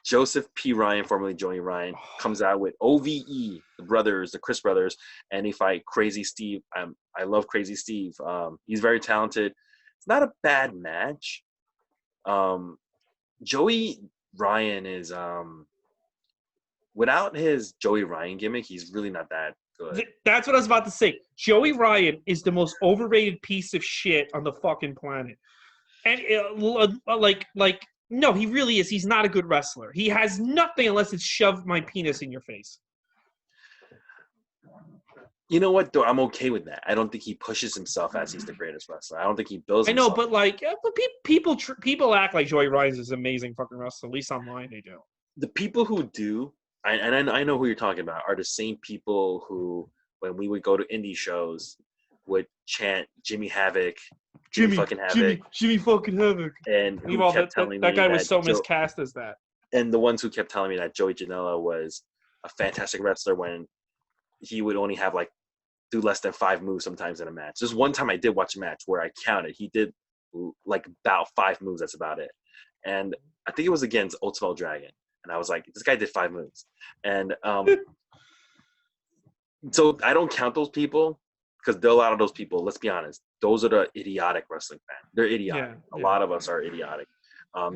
Joseph P. Ryan, formerly Joey Ryan, comes out with OVE, the Chris brothers, and they fight Crazy Steve. I love Crazy Steve. He's very talented. It's not a bad match. Joey Ryan is without his Joey Ryan gimmick, he's really not that good. That's what I was about to say. Joey Ryan is the most overrated piece of shit on the fucking planet. And no, he really is. He's not a good wrestler. He has nothing unless it's shove my penis in your face. You know what, though? I'm okay with that. I don't think he pushes himself as he's the greatest wrestler. I don't think he builds himself. I know, but people act like Joey Ryan's is an amazing fucking wrestler. At least online they do. The people who do, and I know who you're talking about, are the same people who, when we would go to indie shows, would chant Jimmy Havoc, Jimmy fucking Havoc. Jimmy fucking Havoc. And who kept telling me that guy was so miscast as that. And the ones who kept telling me that Joey Janela was a fantastic wrestler when he would only have do less than 5 moves sometimes in a match. There's one time I did watch a match where I counted. He did about 5 moves. That's about it. And I think it was against Ultimate Dragon. And I was like, this guy did 5 moves. And so I don't count those people because there are a lot of those people, let's be honest, those are the idiotic wrestling fans. They're idiotic. A lot of us are idiotic.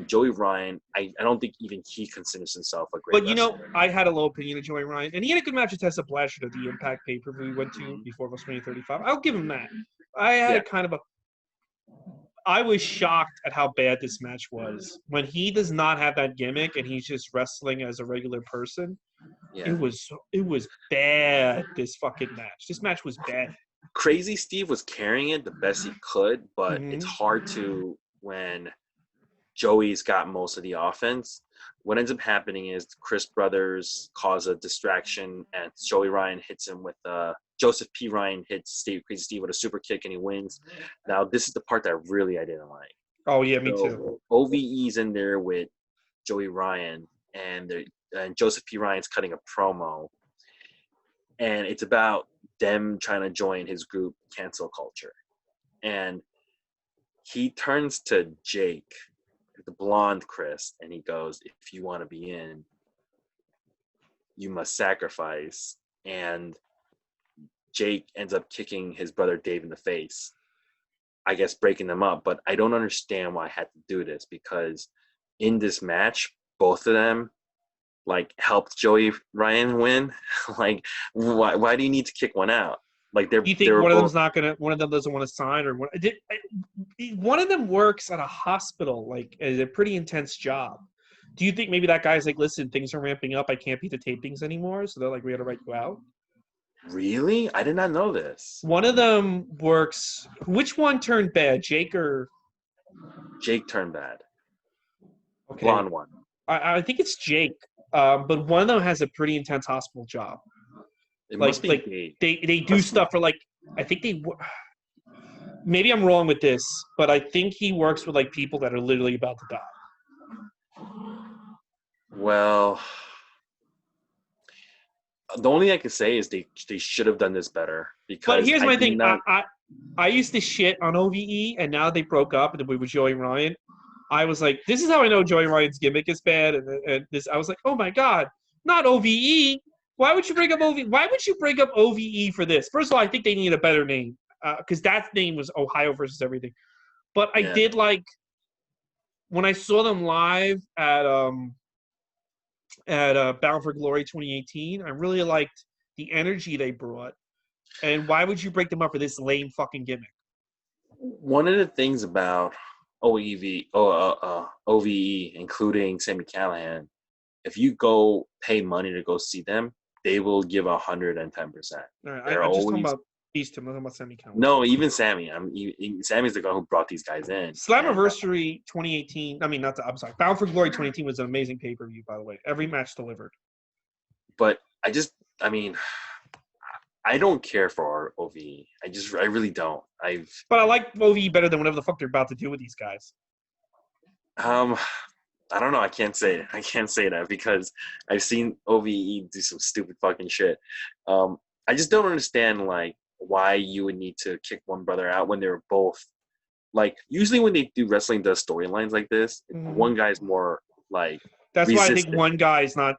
Joey Ryan, I don't think even he considers himself a great wrestler. I had a low opinion of Joey Ryan, and he had a good match with Tessa Blanchard at the Impact pay-per-view we went to before WrestleMania 35. I'll give him that. I had I was shocked at how bad this match was. When he does not have that gimmick and he's just wrestling as a regular person, it was bad, this fucking match. This match was bad. Crazy Steve was carrying it the best he could, but it's hard to when Joey's got most of the offense. What ends up happening is the Chris brothers cause a distraction, and Joey Ryan hits him with Joseph P. Ryan hits Crazy Steve with a super kick, and he wins. Now, this is the part that I didn't like. Oh, yeah, me too. OVE's in there with Joey Ryan, and Joseph P. Ryan's cutting a promo, and it's about them trying to join his group, Cancel Culture. And he turns to Jake, the blonde Chris, and he goes, "If you want to be in, you must sacrifice." And Jake ends up kicking his brother Dave in the face, I guess breaking them up. But I don't understand why I had to do this, because in this match, both of them helped Joey Ryan win. Why do you need to kick one out? Do you think one of them doesn't want to sign, or one of them works at a hospital, as a pretty intense job? Do you think maybe that guy's like, "Listen, things are ramping up. I can't be the tapings anymore." So they're like, "We got to write you out." Really? I did not know this. One of them works. Which one turned bad, Jake or? Jake turned bad. Okay. Blonde one. I think it's Jake. But one of them has a pretty intense hospital job. It must be they do stuff for I think they. Maybe I'm wrong with this, but I think he works with people that are literally about to die. Well, the only thing I can say is they should have done this better. Because but here's my thing. I used to shit on OVE, and now they broke up and we were Joey Ryan. I was like, this is how I know Joey Ryan's gimmick is bad. And this, I was like, oh my god, not OVE. Why would you bring up OVE? Why would you bring up OVE for this? First of all, I think they need a better name because that name was Ohio versus everything. But I did like when I saw them live at Bound for Glory 2018. I really liked the energy they brought. And why would you break them up for this lame fucking gimmick? One of the things about OVE, including Sami Callihan, if you go pay money to go see them, they will give 110%. All right, I'm just talking about these two. I'm not talking about Sami Callihan. No, even Sami. Sammy's the guy who brought these guys in. Slammiversary 2018. I mean, I'm sorry. Bound for Glory 2018 was an amazing pay-per-view, by the way. Every match delivered. But I don't care for OVE. I really don't. But I like OVE better than whatever the fuck they're about to do with these guys. I don't know. I can't say that because I've seen OVE do some stupid fucking shit. I just don't understand like why you would need to kick one brother out when they're both like. Usually when they do wrestling does storylines like this, one guy's more like. That's resistant. why I think one guy's not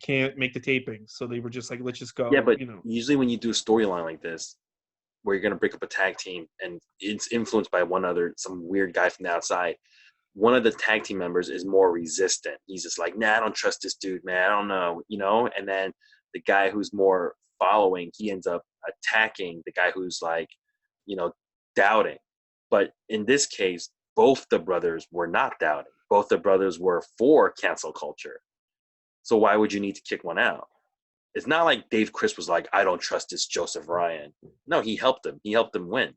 can't make the tapings, so they were just like, let's just go. Yeah, but usually when you do a storyline like this, where you're gonna break up a tag team and it's influenced by some weird guy from the outside, one of the tag team members is more resistant. He's just like, nah, I don't trust this dude, man. I don't know, and then the guy who's more following, he ends up attacking the guy who's like, doubting. But in this case, both the brothers were not doubting. Both the brothers were for cancel culture. So why would you need to kick one out? It's not like Dave Chris was like, I don't trust this Joseph Ryan. No, he helped him. He helped them win.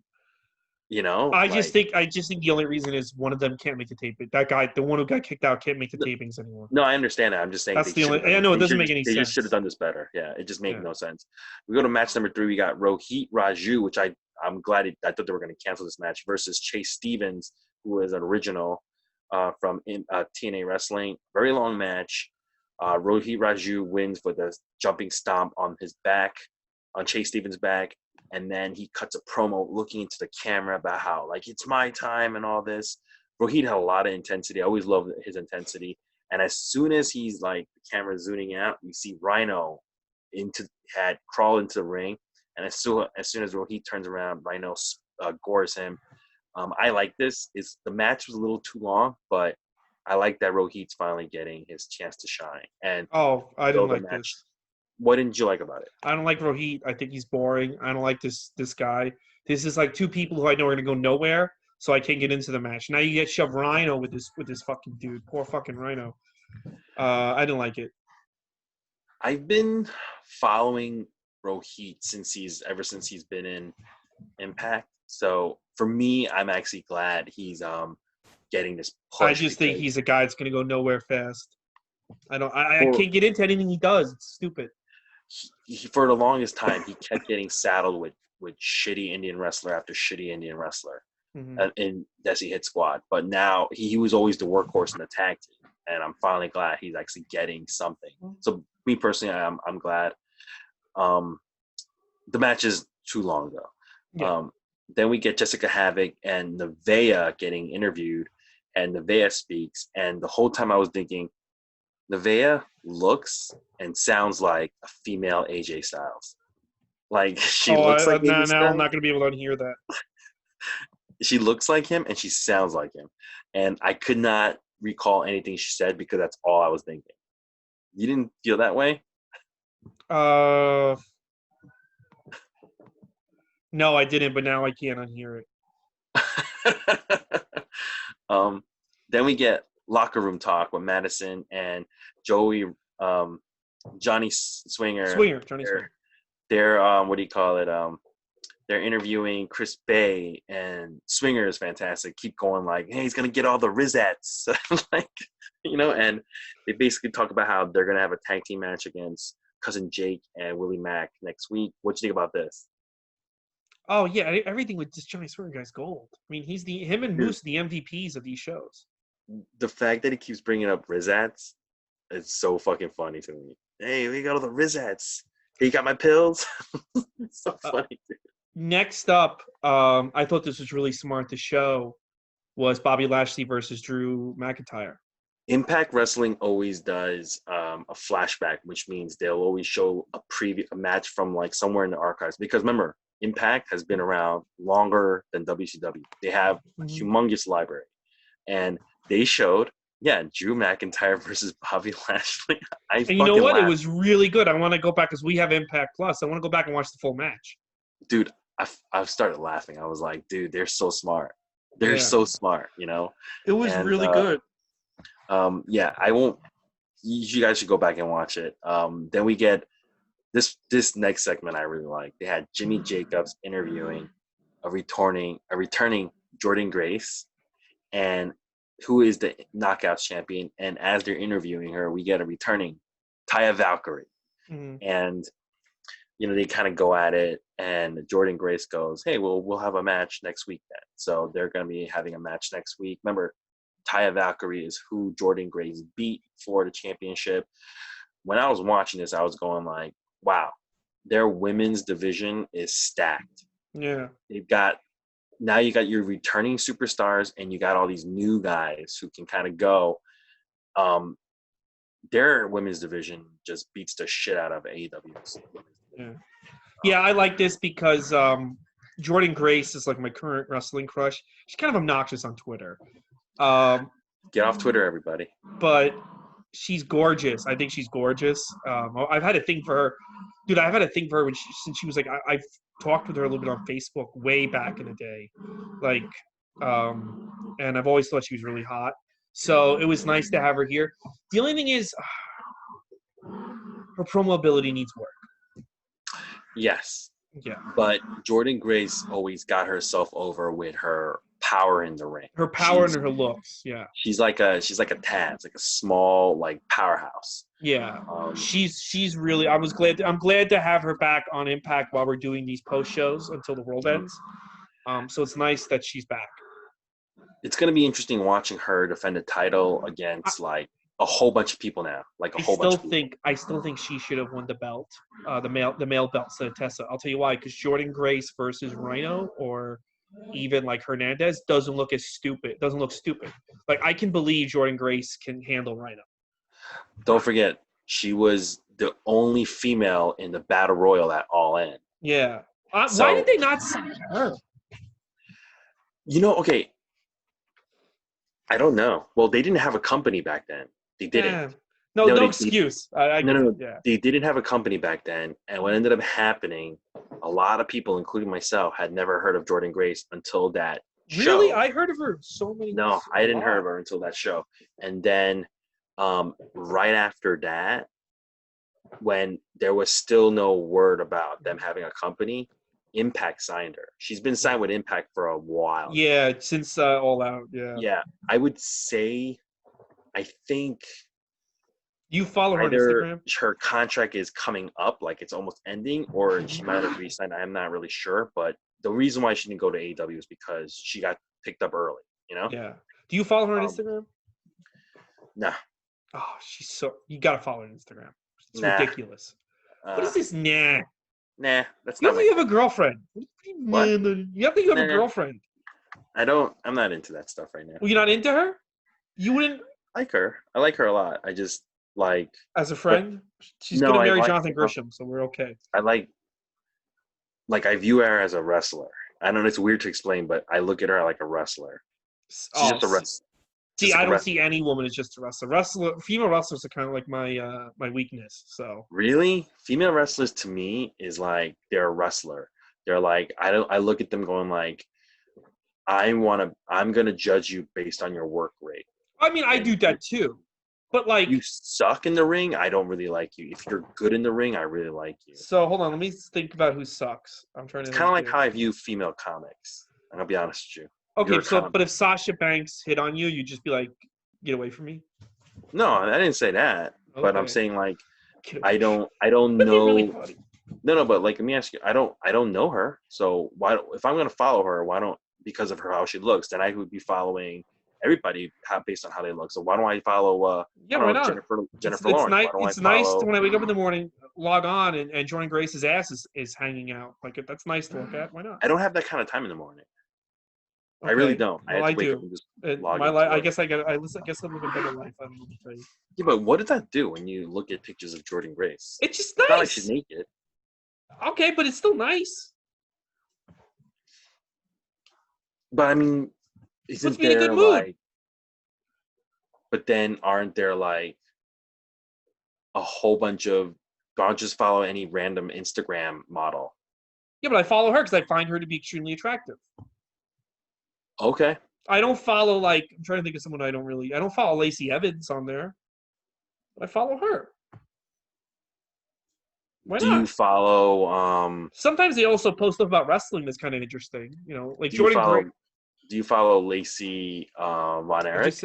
I just think the only reason is one of them can't make the tape. That guy, the one who got kicked out, can't make the tapings anymore. No, I understand that. I'm just saying that's the only. I know it doesn't make any sense. They just should have done this better. Yeah, it just made no sense. We go to match number 3. We got Rohit Raju, which I'm glad I thought they were going to cancel this match, versus Chase Stevens, who is an original from TNA Wrestling. Very long match. Rohit Raju wins with a jumping stomp on his back, on Chase Stevens' back. And then he cuts a promo looking into the camera about how, like, it's my time and all this. Rohit had a lot of intensity. I always loved his intensity. And as soon as he's, like, the camera's zooming out, we see Rhino crawl into the ring. And as soon as Rohit turns around, Rhino gores him. I like this. The match was a little too long, but I like that Rohit's finally getting his chance to shine. And I didn't like this. What didn't you like about it? I don't like Rohit. I think he's boring. I don't like this guy. This is like two people who I know are gonna go nowhere, so I can't get into the match. Now you get shoved Rhino with this fucking dude. Poor fucking Rhino. I didn't like it. I've been following Rohit ever since he's been in Impact. So for me, I'm actually glad he's getting this push. I just think he's a guy that's gonna go nowhere fast. I can't get into anything he does. It's stupid. For the longest time, he kept getting saddled with shitty Indian wrestler after shitty Indian wrestler in Desi Hit Squad. But now he was always the workhorse in the tag team, and I'm finally glad he's actually getting something. So me personally, I'm glad. The match is too long though. Yeah. Then we get Jessica Havoc and Nevaeh getting interviewed, and Nevaeh speaks, and the whole time I was thinking, Nevaeh looks and sounds like a female AJ Styles. Like she looks like now I'm not going to be able to hear that. She looks like him and she sounds like him. And I could not recall anything she said because that's all I was thinking. You didn't feel that way? No, I didn't, but now I can't unhear it. Then we get locker room talk with Madison and Johnny Swinger. Johnny Swinger. They're what do you call it? They're interviewing Chris Bay, and Swinger is fantastic. Keep going like, hey, he's gonna get all the Rizats, and they basically talk about how they're gonna have a tag team match against Cousin Jake and Willie Mack next week. What do you think about this? Oh yeah, everything with this Johnny Swinger guy's gold. I mean, him and Moose, the MVPs of these shows. The fact that he keeps bringing up Rizats, it's so fucking funny to me. Hey, we got all the Rizats. Hey, you got my pills? It's so funny. Next up, I thought this was really smart to show was Bobby Lashley versus Drew McIntyre. Impact Wrestling always does a flashback, which means they'll always show a match from like somewhere in the archives. Because remember, Impact has been around longer than WCW. They have a humongous library, and they showed, Drew McIntyre versus Bobby Lashley. And you know what? Laughed. It was really good. I want to go back because we have Impact Plus. I want to go back and watch the full match. Dude, I've started laughing. I was like, dude, they're so smart. They're so smart, you know? It was really good. I won't. You guys should go back and watch it. Then we get this next segment I really like. They had Jimmy Jacobs interviewing a returning Jordynne Grace, and who is the Knockouts champion. And as they're interviewing her, we get a returning Taya Valkyrie, and they kind of go at it. And Jordynne Grace goes, "Hey, we'll have a match next week then." So they're going to be having a match next week. Remember, Taya Valkyrie is who Jordynne Grace beat for the championship. When I was watching this, I was going like, wow, their women's division is stacked. Yeah. You got your returning superstars, and you got all these new guys who can kind of go. Their women's division just beats the shit out of AEW's. Yeah, I like this because Jordynne Grace is like my current wrestling crush. She's kind of obnoxious on Twitter. Get off Twitter, everybody. But she's gorgeous. I think she's gorgeous. I've had a thing for her. Dude, I've had a thing for her since she was like, I've talked with her a little bit on Facebook way back in the day. Like, and I've always thought she was really hot. So it was nice to have her here. The only thing is, her promo ability needs work. Yes. Yeah. But Jordynne Grace always got herself over with her power in the ring. Her power and her looks, yeah. She's like a Taz, like a small like powerhouse. Yeah. She's really. I'm glad to have her back on Impact while we're doing these post shows until the world ends. So it's nice that she's back. It's going to be interesting watching her defend a title against like a whole bunch of people now. Like a whole bunch of people. I still think she should have won the belt, the male belt instead of Tessa. I'll tell you why. Because Jordynne Grace versus Rhino or even like Hernandez doesn't look stupid. Like I can believe Jordynne Grace can handle Rhino. Don't forget, she was the only female in the Battle Royal at All In. Yeah. Why did they not sign her? Okay. I don't know. Well, they didn't have a company back then. They didn't. Yeah. No excuse. No. Yeah. They didn't have a company back then. And what ended up happening, a lot of people, including myself, had never heard of Jordynne Grace until that show. Really? I heard of her so many No, I didn't hear of her until that show. And then right after that, when there was still no word about them having a company, Impact signed her. She's been signed with Impact for a while. Yeah, since All Out. Yeah. Yeah, I would say, I think you follow her on Instagram. Her contract is coming up, like it's almost ending, or she might have re-signed. I'm not really sure, but the reason why she didn't go to AEW is because she got picked up early. Yeah. Do you follow her on Instagram? No. Oh, you gotta follow her on Instagram. It's ridiculous. What is this? Nah, that's you not. You have a girlfriend. What? You have a girlfriend. I'm not into that stuff right now. Well, you're not into her? You wouldn't like her. I like her a lot. I just like as a friend. She's gonna marry Jonathan Gresham, so we're okay. I I view her as a wrestler. I know it's weird to explain, but I look at her like a wrestler. She's just a wrestler. See, I don't see any woman as just a wrestler. Female wrestlers are kind of like my weakness. So really, female wrestlers to me is like they're a wrestler. They're like I look at them going like I'm gonna judge you based on your work rate. I mean, I do that too, but like you suck in the ring, I don't really like you. If you're good in the ring, I really like you. So hold on, let me think about who sucks. I'm trying to. It's kind of like how I view female comics. I'm gonna be honest with you. Okay, but if Sasha Banks hit on you, you'd just be like, "Get away from me." No, I didn't say that. Okay. But I'm saying like, I don't know. Really funny. No, but like, let me ask you. I don't know her. So why? If I'm gonna follow her, why don't? Because of how she looks, then I would be following everybody based on how they look. So why don't I follow? Why not? Jennifer Lawrence. It's nice when I wake up in the morning, log on, and Jordynne Grace's ass is hanging out. Like that's nice to look at. Why not? I don't have that kind of time in the morning. I really Okay. don't. I Well, had I to wake up do. and just And log my into life, I work. guess I got. I guess I'm living a better life. I don't know what to tell you. Yeah, but what did that do when you look at pictures of Jordan Grace? It's just It's not like she's nice. naked. Okay, but it's still nice. But I mean, Puts isn't me in a good there mood. like? But then aren't there like a whole bunch of? Don't just follow any random Instagram model. Yeah, but I follow her because I find her to be extremely attractive. Okay. I don't follow like I'm trying to think of someone I don't really. I don't follow Lacey Evans on there. I follow her. Why Do you not? follow? Sometimes they also post stuff about wrestling that's kind of interesting. You know, like Do you Jordan Gray. follow? Do you follow Lacey Von I Erich? just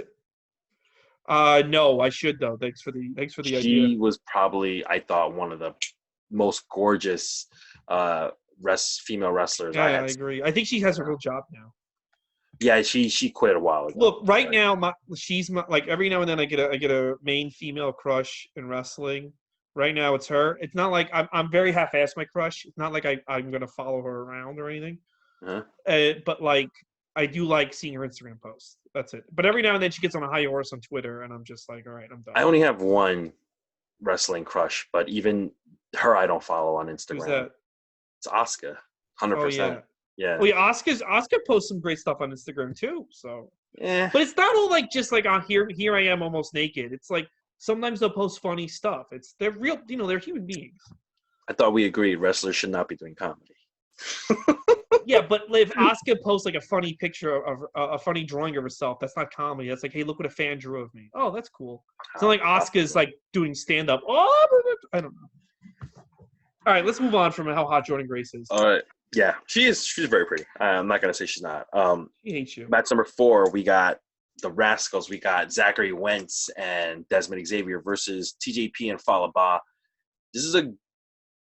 no, I should though. Thanks for the idea. She was probably, I thought, one of the most gorgeous female wrestlers I Yeah, I had seen. agree. I think she has a Yeah, real job now. yeah, she quit a while ago. Look, right But now, she's like every now and then I get a main female crush in wrestling. Right now, it's her. It's not like I'm very half-assed my crush. It's not like I'm gonna follow her around or anything. uh But like I do like seeing her Instagram posts. That's it. But every now and then she gets on a high horse on Twitter, and I'm just like, all right, I'm done. I only have one wrestling crush, but even her, I don't follow on Who's Instagram. that? It's Asuka, hundred Oh percent. yeah. Yeah, Oh yeah. Oscar posts some great stuff on Instagram too. So, yeah. but it's not all like just like on here I am almost naked. It's like sometimes they'll post funny stuff. They're real. They're human beings. I thought we agreed wrestlers should not be doing comedy. Yeah, but if Asuka posts like a funny picture of a funny drawing of herself, that's not comedy. That's like, hey, look what a fan drew of me. Oh, that's cool. It's not like Asuka's like doing stand up. Oh, I don't know. All right, let's move on from how hot Jordan Grace is. All right. Yeah, she is. She's very pretty. I'm not gonna say she's not. He hates you. Match number 4, we got the Rascals. We got Zachary Wentz and Desmond Xavier versus TJP and Falaba.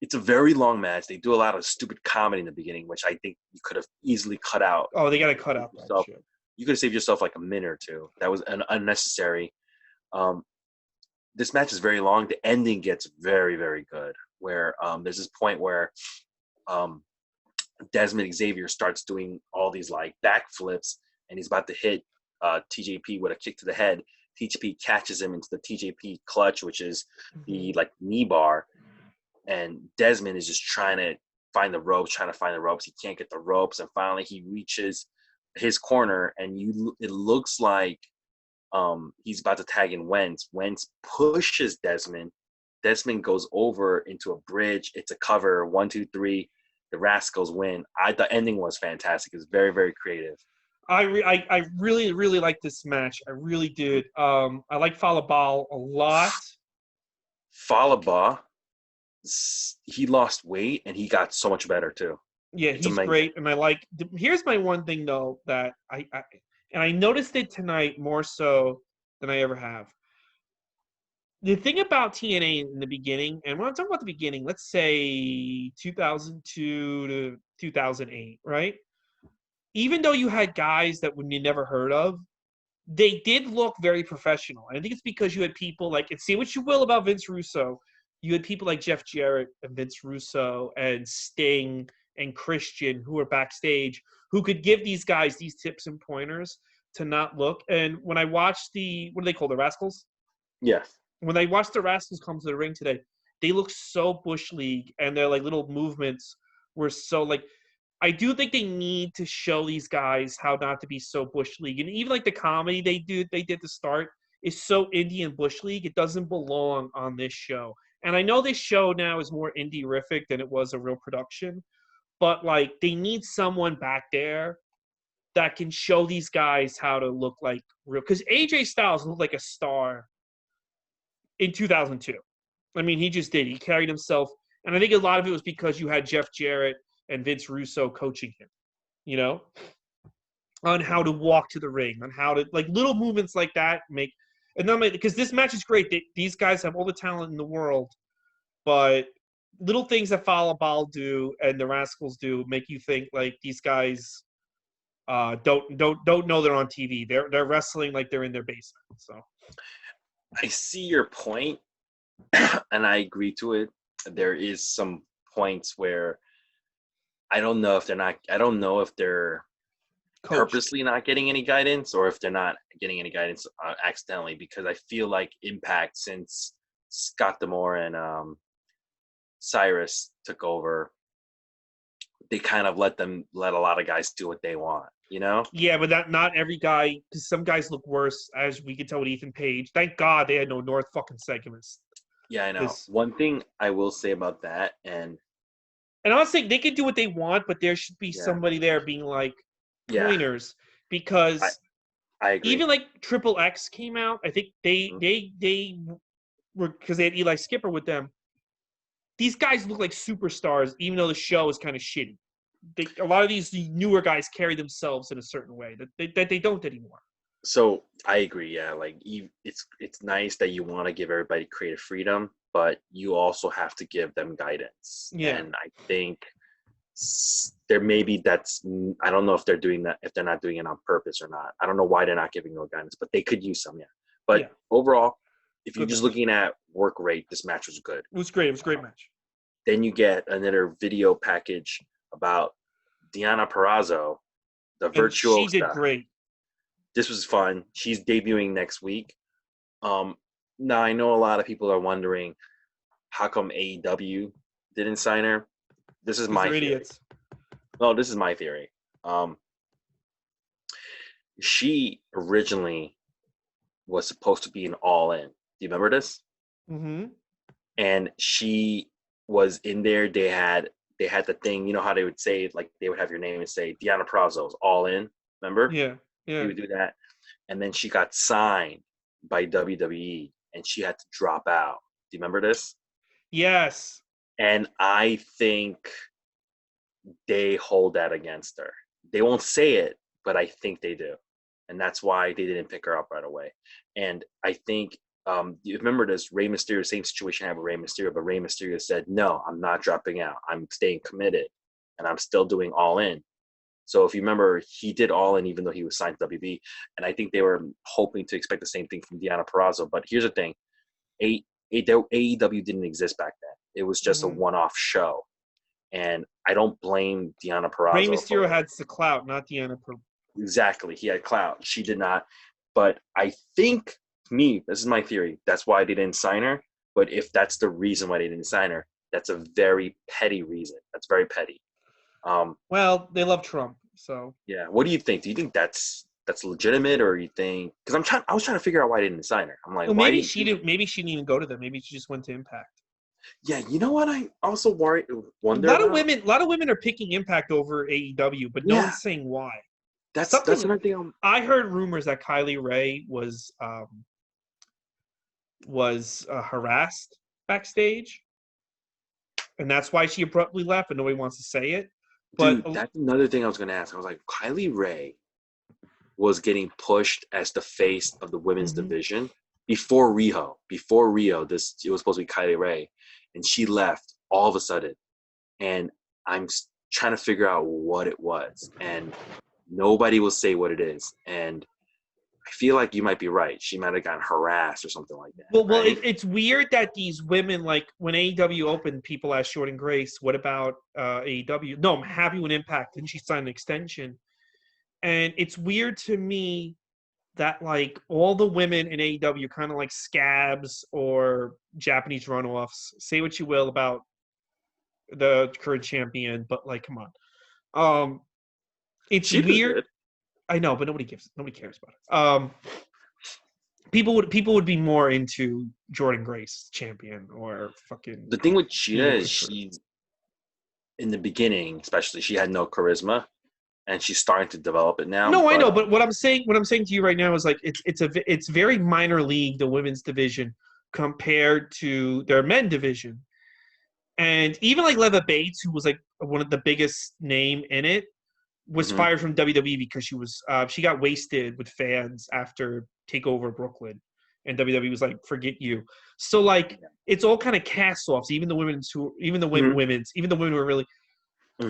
It's a very long match. They do a lot of stupid comedy in the beginning, which I think you could have easily cut out. Oh, they got to cut out that shit. You could have saved yourself like a minute or two. That was unnecessary. This match is very long. The ending gets very, very good. Where there's this point where Desmond Xavier starts doing all these like backflips, and he's about to hit TJP with a kick to the head. TJP catches him into the TJP clutch, which is the like knee bar, and Desmond is just trying to find the ropes. He can't get the ropes, and finally he reaches his corner, and it looks like he's about to tag in Wentz. Wentz pushes Desmond. Desmond goes over into a bridge. It's a cover. 1, 2, 3. The Rascals win. The ending was fantastic. It's very, very creative. I really, really like this match. I really did. I like Falabal a lot. Falaba, he lost weight and he got so much better too. Yeah, he's great, and I like. Here's my one thing though that I noticed it tonight more so than I ever have. The thing about TNA in the beginning, and when I'm talking about the beginning, let's say 2002 to 2008, right? Even though you had guys that you never heard of, they did look very professional. And I think it's because you had people like, and say what you will about Vince Russo, you had people like Jeff Jarrett and Vince Russo and Sting and Christian who were backstage who could give these guys these tips and pointers to not look. And when I watched what do they call the Rascals? Yes. When I watched the Rascals come to the ring today, they look so Bush League, and their like little movements were so like. I do think they need to show these guys how not to be so Bush League, and even like the comedy they did to start is so indie and Bush League. It doesn't belong on this show, and I know this show now is more indie-rific than it was a real production, but like they need someone back there that can show these guys how to look like real. Because AJ Styles looked like a star in 2002. I mean, he just did. He carried himself. And I think a lot of it was because you had Jeff Jarrett and Vince Russo coaching him, on how to walk to the ring, on how to, like, little movements like that make – and then because this match is great. These guys have all the talent in the world, but little things that Falabal do and the Rascals do make you think, like, these guys don't know they're on TV. They're wrestling like they're in their basement, so – I see your point, and I agree to it. There is some points where I don't know if they're Coached. purposely not getting any guidance or if they're not getting any guidance accidentally, because I feel like Impact, since Scott D'Amore and Cyrus took over, they kind of let a lot of guys do what they want, you know? Yeah, but not every guy, because some guys look worse, as we can tell with Ethan Page. Thank God they had no North fucking segments. Yeah, I know. One thing I will say about that, and I'm not saying they can do what they want, but there should be somebody there being like pointers, because I agree. even like Triple X came out. I think they were, because they had Eli Skipper with them. These guys look like superstars, even though the show is kind of shitty. A lot of these newer guys carry themselves in a certain way that they don't anymore. So I agree. Yeah, like it's nice that you want to give everybody creative freedom, but you also have to give them guidance. Yeah. And I think there maybe that's, I don't know if they're doing that, if they're not doing it on purpose or not. I don't know why they're not giving no guidance, but they could use some. Yeah. But overall, if you're just looking at work rate, this match was good. It was great. It was a great match. Then you get another video package about Deonna Purrazzo, the virtuosa. She did great. This was fun. She's debuting next week. Now I know a lot of people are wondering how come AEW didn't sign her. This is my theory. Idiots. No, this is my theory. She originally was supposed to be an All In. Do you remember this? Mm-hmm. And she was in there. They had the thing. You know how they would say, like, they would have your name and say Deonna Purrazzo's All In. Remember? Yeah. She would do that. And then she got signed by WWE and she had to drop out. Do you remember this? Yes. And I think they hold that against her. They won't say it, but I think they do. And that's why they didn't pick her up right away. And I think, you remember this, Rey Mysterio, same situation I have with Rey Mysterio, but Rey Mysterio said, no, I'm not dropping out. I'm staying committed and I'm still doing All In. So if you remember, he did All In even though he was signed to WB. And I think they were hoping to expect the same thing from Deonna Purrazzo. But here's the thing. AEW didn't exist back then. It was just a one-off show. And I don't blame Deonna Purrazzo. Rey Mysterio had the clout, not Deonna Purrazzo. Exactly. He had clout. She did not. But I think, this is my theory, that's why they didn't sign her. But if that's the reason why they didn't sign her, that's a very petty reason. That's very petty. Well, they love Trump, so. Yeah. What do you think? Do you think that's legitimate, or you think? Because I was trying to figure out why they didn't sign her. I'm like, well, maybe she didn't. Maybe she didn't even go to them. Maybe she just went to Impact. Yeah, you know what? I also wonder. A lot of women are picking Impact over AEW, but no one's saying why. That's another thing. I heard rumors that Kylie Rae was harassed backstage, and that's why she abruptly left, and nobody wants to say it. But dude, that's another thing I was going to ask. I was like, Kylie Rae was getting pushed as the face of the women's division before Rio. Before Rio, it was supposed to be Kylie Rae, and she left all of a sudden. And I'm trying to figure out what it was, and nobody will say what it is. And I feel like you might be right. She might have gotten harassed or something like that. Well, it's weird that these women, like when AEW opened, people asked Jordan Grace, "What about AEW?" No, I'm happy with Impact, and she signed an extension. And it's weird to me that like all the women in AEW are kind of like scabs or Japanese runoffs. Say what you will about the current champion, but like, come on. It's weird. I know, but nobody cares about it. People would be more into Jordan Grace champion or fucking. The thing with Cheetah is she, in the beginning, especially, she had no charisma, and she's starting to develop it now. No, I know, but what I'm saying to you right now is like it's very minor league, the women's division compared to their men division, and even like Leva Bates, who was like one of the biggest name in it, was fired from WWE because she got wasted with fans after Takeover Brooklyn, and WWE was like, "Forget you." So like, it's all kind of cast-offs. Even the women who are really.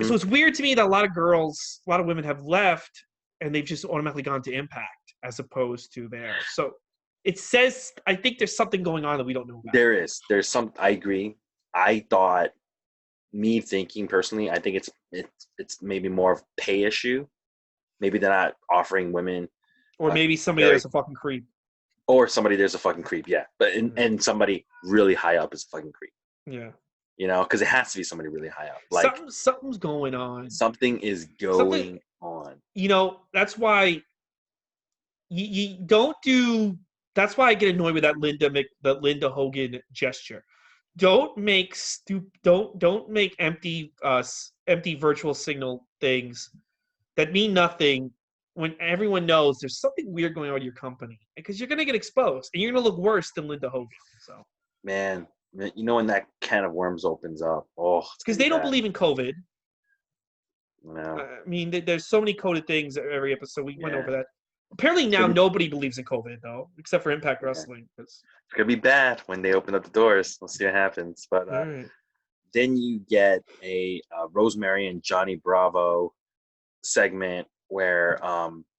So it's weird to me that a lot of women have left, and they've just automatically gone to Impact as opposed to there. So it says, I think there's something going on that we don't know about. There's some. I agree. I thought. Me thinking personally, I think it's maybe more of a pay issue maybe they're not offering women, or maybe somebody there's a fucking creep, or somebody there's a fucking creep. Yeah, but and somebody really high up is a fucking creep. Yeah, because it has to be somebody really high up. Like something's going on. Something is going on. That's why you don't do. That's why I get annoyed with that Linda Hogan gesture. Don't make don't make empty virtual signal things that mean nothing when everyone knows there's something weird going on with your company, because you're gonna get exposed and you're gonna look worse than Linda Hogan. So man, when that can of worms opens up, because they don't believe in COVID. No. I mean, there's so many coded things every episode. We went over that. Apparently now nobody believes in COVID though, except for Impact Wrestling. It's gonna be bad when they open up the doors. We'll see what happens. But then you get a Rosemary and Johnny Bravo segment where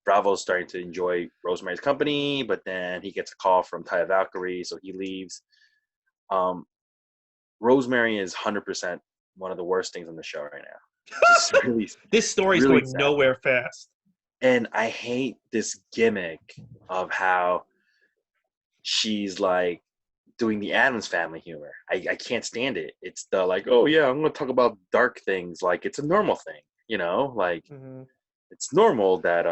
Bravo's starting to enjoy Rosemary's company, but then he gets a call from Taya Valkyrie, so he leaves. Rosemary is 100% one of the worst things on the show right now. This story's really going nowhere fast. And I hate this gimmick of how she's like doing the Addams Family humor. I can't stand it. It's the like, oh yeah, I'm going to talk about dark things like it's a normal thing, like it's normal that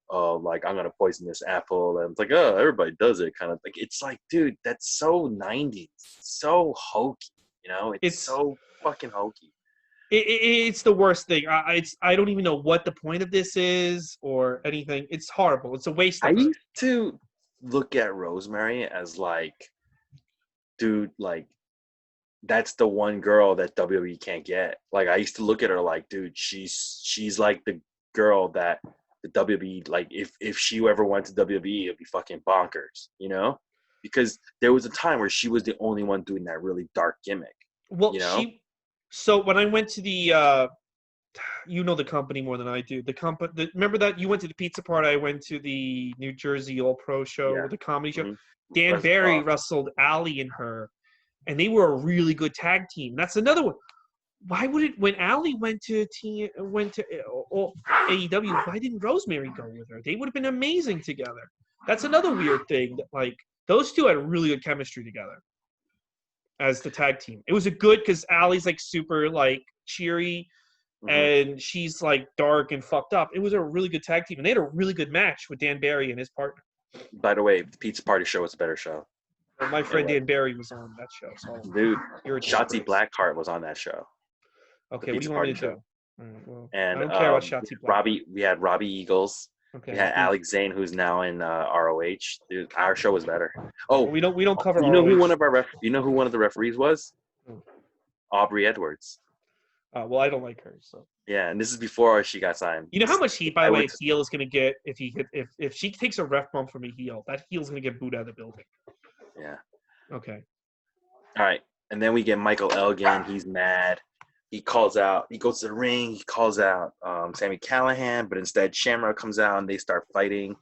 like I'm going to poison this apple, and it's like, oh, everybody does it, kind of like. It's like, dude, that's so 90s, so hokey, it's so fucking hokey. It's the worst thing. I don't even know what the point of this is or anything. It's horrible. It's a waste of I used to look at Rosemary as like, dude, like that's the one girl that WWE can't get. Like I used to look at her like, dude, she's like the girl that the WWE, like if she ever went to WWE, it'd be fucking bonkers, because there was a time where she was the only one doing that really dark gimmick. Well, So when I went to the, the company more than I do. Remember that you went to the pizza party? I went to the New Jersey All Pro show, the comedy show. Dan Barry wrestled Allie and her, and they were a really good tag team. That's another one. Why would it? When Allie went to AEW, why didn't Rosemary go with her? They would have been amazing together. That's another weird thing. That like those two had really good chemistry together as the tag team. It was a good, because Allie's like super like cheery and she's like dark and fucked up. It was a really good tag team, and they had a really good match with Dan Barry and his partner. By the way, the Pizza Party show was a better show. Well, my friend Dan Barry was on that show. So dude, Shotzi Blackheart was on that show. Okay, what do you want me to do? Well, and I don't care about Shotzi Blackheart. We had Robbie Eagles. Okay. We had Alex Zane, who's now in ROH. Dude, our show was better. Oh, we don't cover. You know who one of the referees was? Aubrey Edwards. Well, I don't like her. So. Yeah, and this is before she got signed. You know how much heat, by the way, heel is going to get if she takes a ref bump from a heel. That heel's going to get booed out of the building. Yeah. Okay. All right, and then we get Michael Elgin. He's mad. He calls out. He goes to the ring. He calls out Sami Callihan, but instead Shamrock comes out and they start fighting.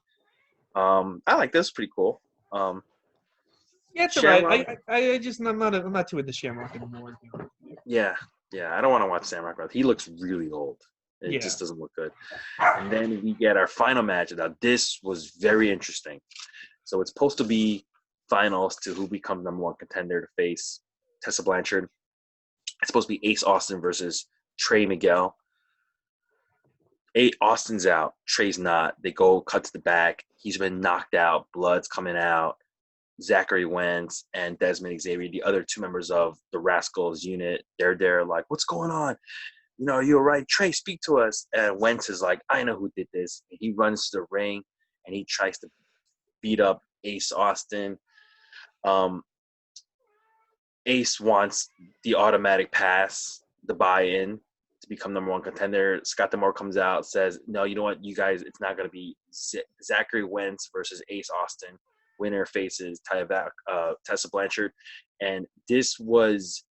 I like this. Pretty cool. Yeah, it's alright. I'm not too into Shamrock anymore. Yeah. I don't want to watch Shamrock. He looks really old. It just doesn't look good. And then we get our final match. Now this was very interesting. So it's supposed to be finals to who becomes number one contender to face Tessa Blanchard. It's supposed to be Ace Austin versus Trey Miguel. Austin's out. Trey's not. They go, cut to the back. He's been knocked out. Blood's coming out. Zachary Wentz and Desmond Xavier, the other two members of the Rascals unit, they're there like, what's going on? You're right. Trey, speak to us. And Wentz is like, I know who did this. And he runs to the ring and he tries to beat up Ace Austin. Ace wants the automatic pass, the buy-in to become number one contender. Scott D'Amore comes out, says, no, you know what, you guys, it's not going to be Zachary Wentz versus Ace Austin. Winner faces Tessa Blanchard. And this was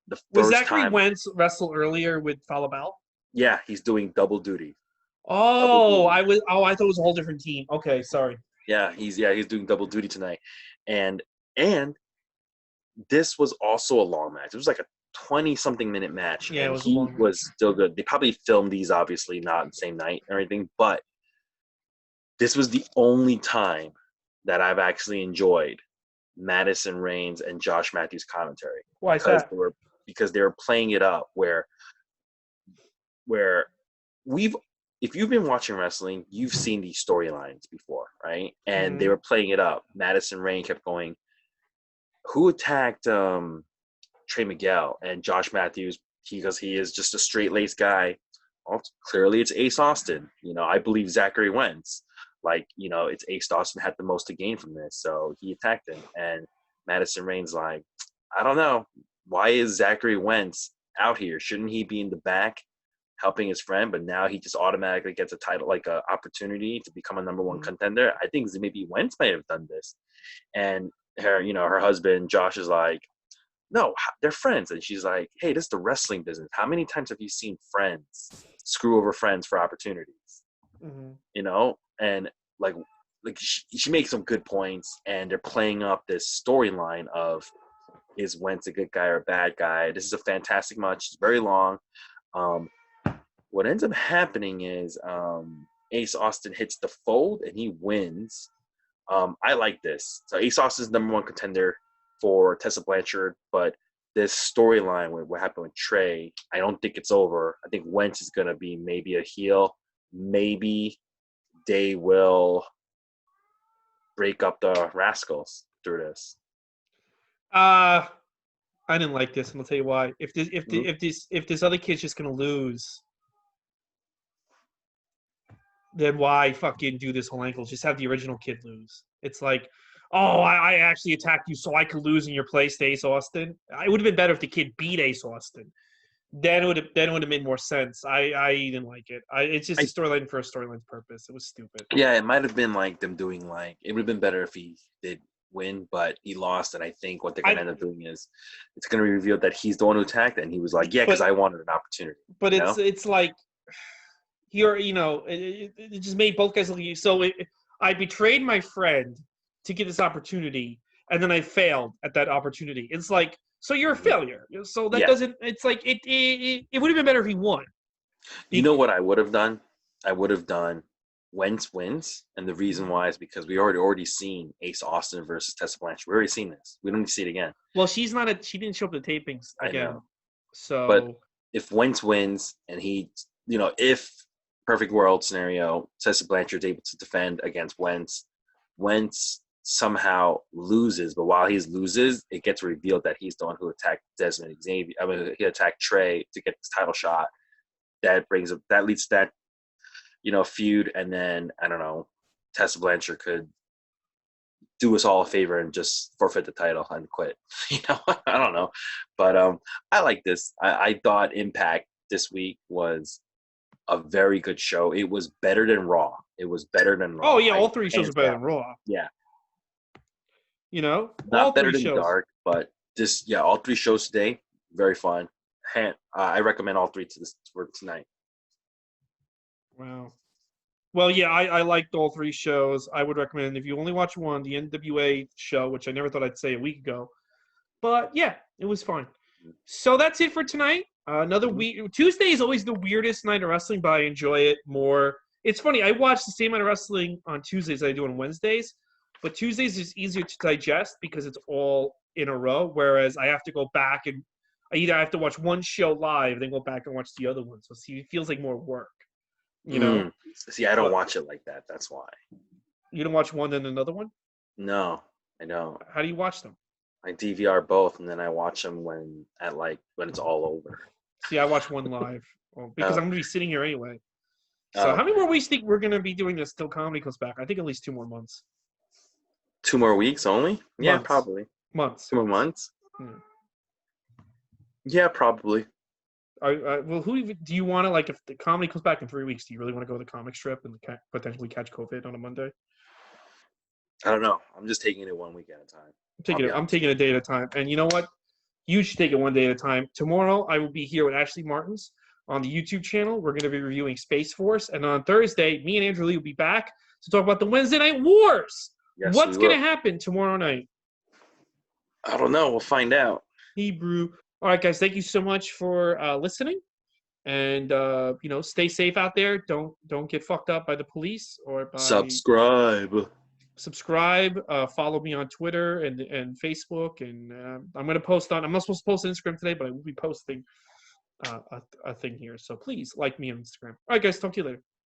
the first time. Was Zachary Wentz wrestle earlier with Falabelle? Yeah, he's doing double duty. Oh, I thought it was a whole different team. Okay, sorry. Yeah, he's doing double duty tonight. And this was also a long match. It was like a 20-something minute match, Yeah, it and was a he long match. was still good. They probably filmed these, obviously, not the same night or anything, but this was the only time that I've actually enjoyed Madison Raynes and Josh Matthews commentary Why is that? because they were playing it up where we've if you've been watching wrestling, you've seen these storylines before, right? And they were playing it up. Madison Rayne kept going, who attacked Trey Miguel? And Josh Matthews, because he is just a straight laced guy. Well, clearly it's Ace Austin. I believe Zachary Wentz. It's Ace Austin had the most to gain from this, so he attacked him. And Madison Rayne's like, I don't know. Why is Zachary Wentz out here? Shouldn't he be in the back helping his friend? But now he just automatically gets a title, like an opportunity to become a number one contender. I think maybe Wentz might have done this. And her husband, Josh, is like, no, they're friends. And she's like, hey, this is the wrestling business. How many times have you seen friends screw over friends for opportunities? And she makes some good points, and they're playing up this storyline of, is Wentz a good guy or a bad guy? This is a fantastic match. It's very long. What ends up happening is Ace Austin hits the fold and he wins. I like this. So Ace Austin's number one contender for Tessa Blanchard, but this storyline with what happened with Trey, I don't think it's over. I think Wentz is going to be maybe a heel. Maybe they will break up the Rascals through this. I didn't like this, and I'll tell you why. If this other kid's just gonna lose, then why fucking do this whole angle? Just have the original kid lose. It's like, oh, I actually attacked you so I could lose in your place to Ace Austin. It would have been better if the kid beat Ace Austin. Then it would have made more sense. I didn't like it. It's just a storyline for a storyline's purpose. It was stupid. Yeah, it might have been like them doing it would have been better if he did win, but he lost. And I think what they're going to end up doing is it's going to be revealed that he's the one who attacked, and he was like, yeah, because I wanted an opportunity. But it's like, it just made both guys look. So I betrayed my friend to get this opportunity, and then I failed at that opportunity. It's like, so you're a failure. So that doesn't. It's like it would have been better if he won. You know what I would have done? I would have done Wentz wins, and the reason why is because we already seen Ace Austin versus Tessa Blanchard. We already seen this. We don't need to see it again. Well, she didn't show up at the tapings again. I know. So, but if Wentz wins and he, if perfect world scenario, Tessa Blanchard's able to defend against Wentz somehow loses, but while he loses, it gets revealed that he's the one who attacked Desmond Xavier. I mean, he attacked Trey to get this title shot. That leads to that, feud, and then I don't know, Tessa Blanchard could do us all a favor and just forfeit the title and quit. I don't know, but I like this. I thought Impact this week was a very good show. It was better than Raw. Oh yeah, all three shows are better than Raw. Yeah. Not all better than shows. Dark, but all three shows today, very fun. I recommend all three for tonight. Wow. Well, yeah, I liked all three shows. I would recommend, if you only watch one, the NWA show, which I never thought I'd say a week ago. But yeah, it was fun. So that's it for tonight. Another week. Tuesday is always the weirdest night of wrestling, but I enjoy it more. It's funny. I watch the same amount of wrestling on Tuesdays as I do on Wednesdays. But Tuesdays is easier to digest because it's all in a row, whereas I have to go back and I either have to watch one show live, then go back and watch the other one. So it feels like more work, See, I don't watch it like that. That's why. You don't watch one then another one? No, I don't. How do you watch them? I DVR both, and then I watch them when it's all over. See, I watch one live because I'm going to be sitting here anyway. So how many more weeks do you think we're going to be doing this till comedy comes back? I think at least 2 more months. 2 more weeks only? Months. Yeah, probably. Months. 2 more months? Yeah, probably. Well, who do you want to, like, if the comedy comes back in 3 weeks, do you really want to go to the comic strip and potentially catch COVID on a Monday? I don't know. I'm just taking it 1 week at a time. I'm taking a day at a time. And you know what? You should take it 1 day at a time. Tomorrow, I will be here with Ashley Martins on the YouTube channel. We're going to be reviewing Space Force. And on Thursday, me and Andrew Lee will be back to talk about the Wednesday Night Wars. Yes, what's going to happen tomorrow night? I don't know. We'll find out. Hebrew All right, guys. Thank you so much for listening. And stay safe out there. Don't get fucked up by the police or by subscribe. Follow me on Twitter and Facebook. And I'm gonna post on. I'm not supposed to post on Instagram today, but I will be posting a thing here. So please like me on Instagram. All right, guys. Talk to you later.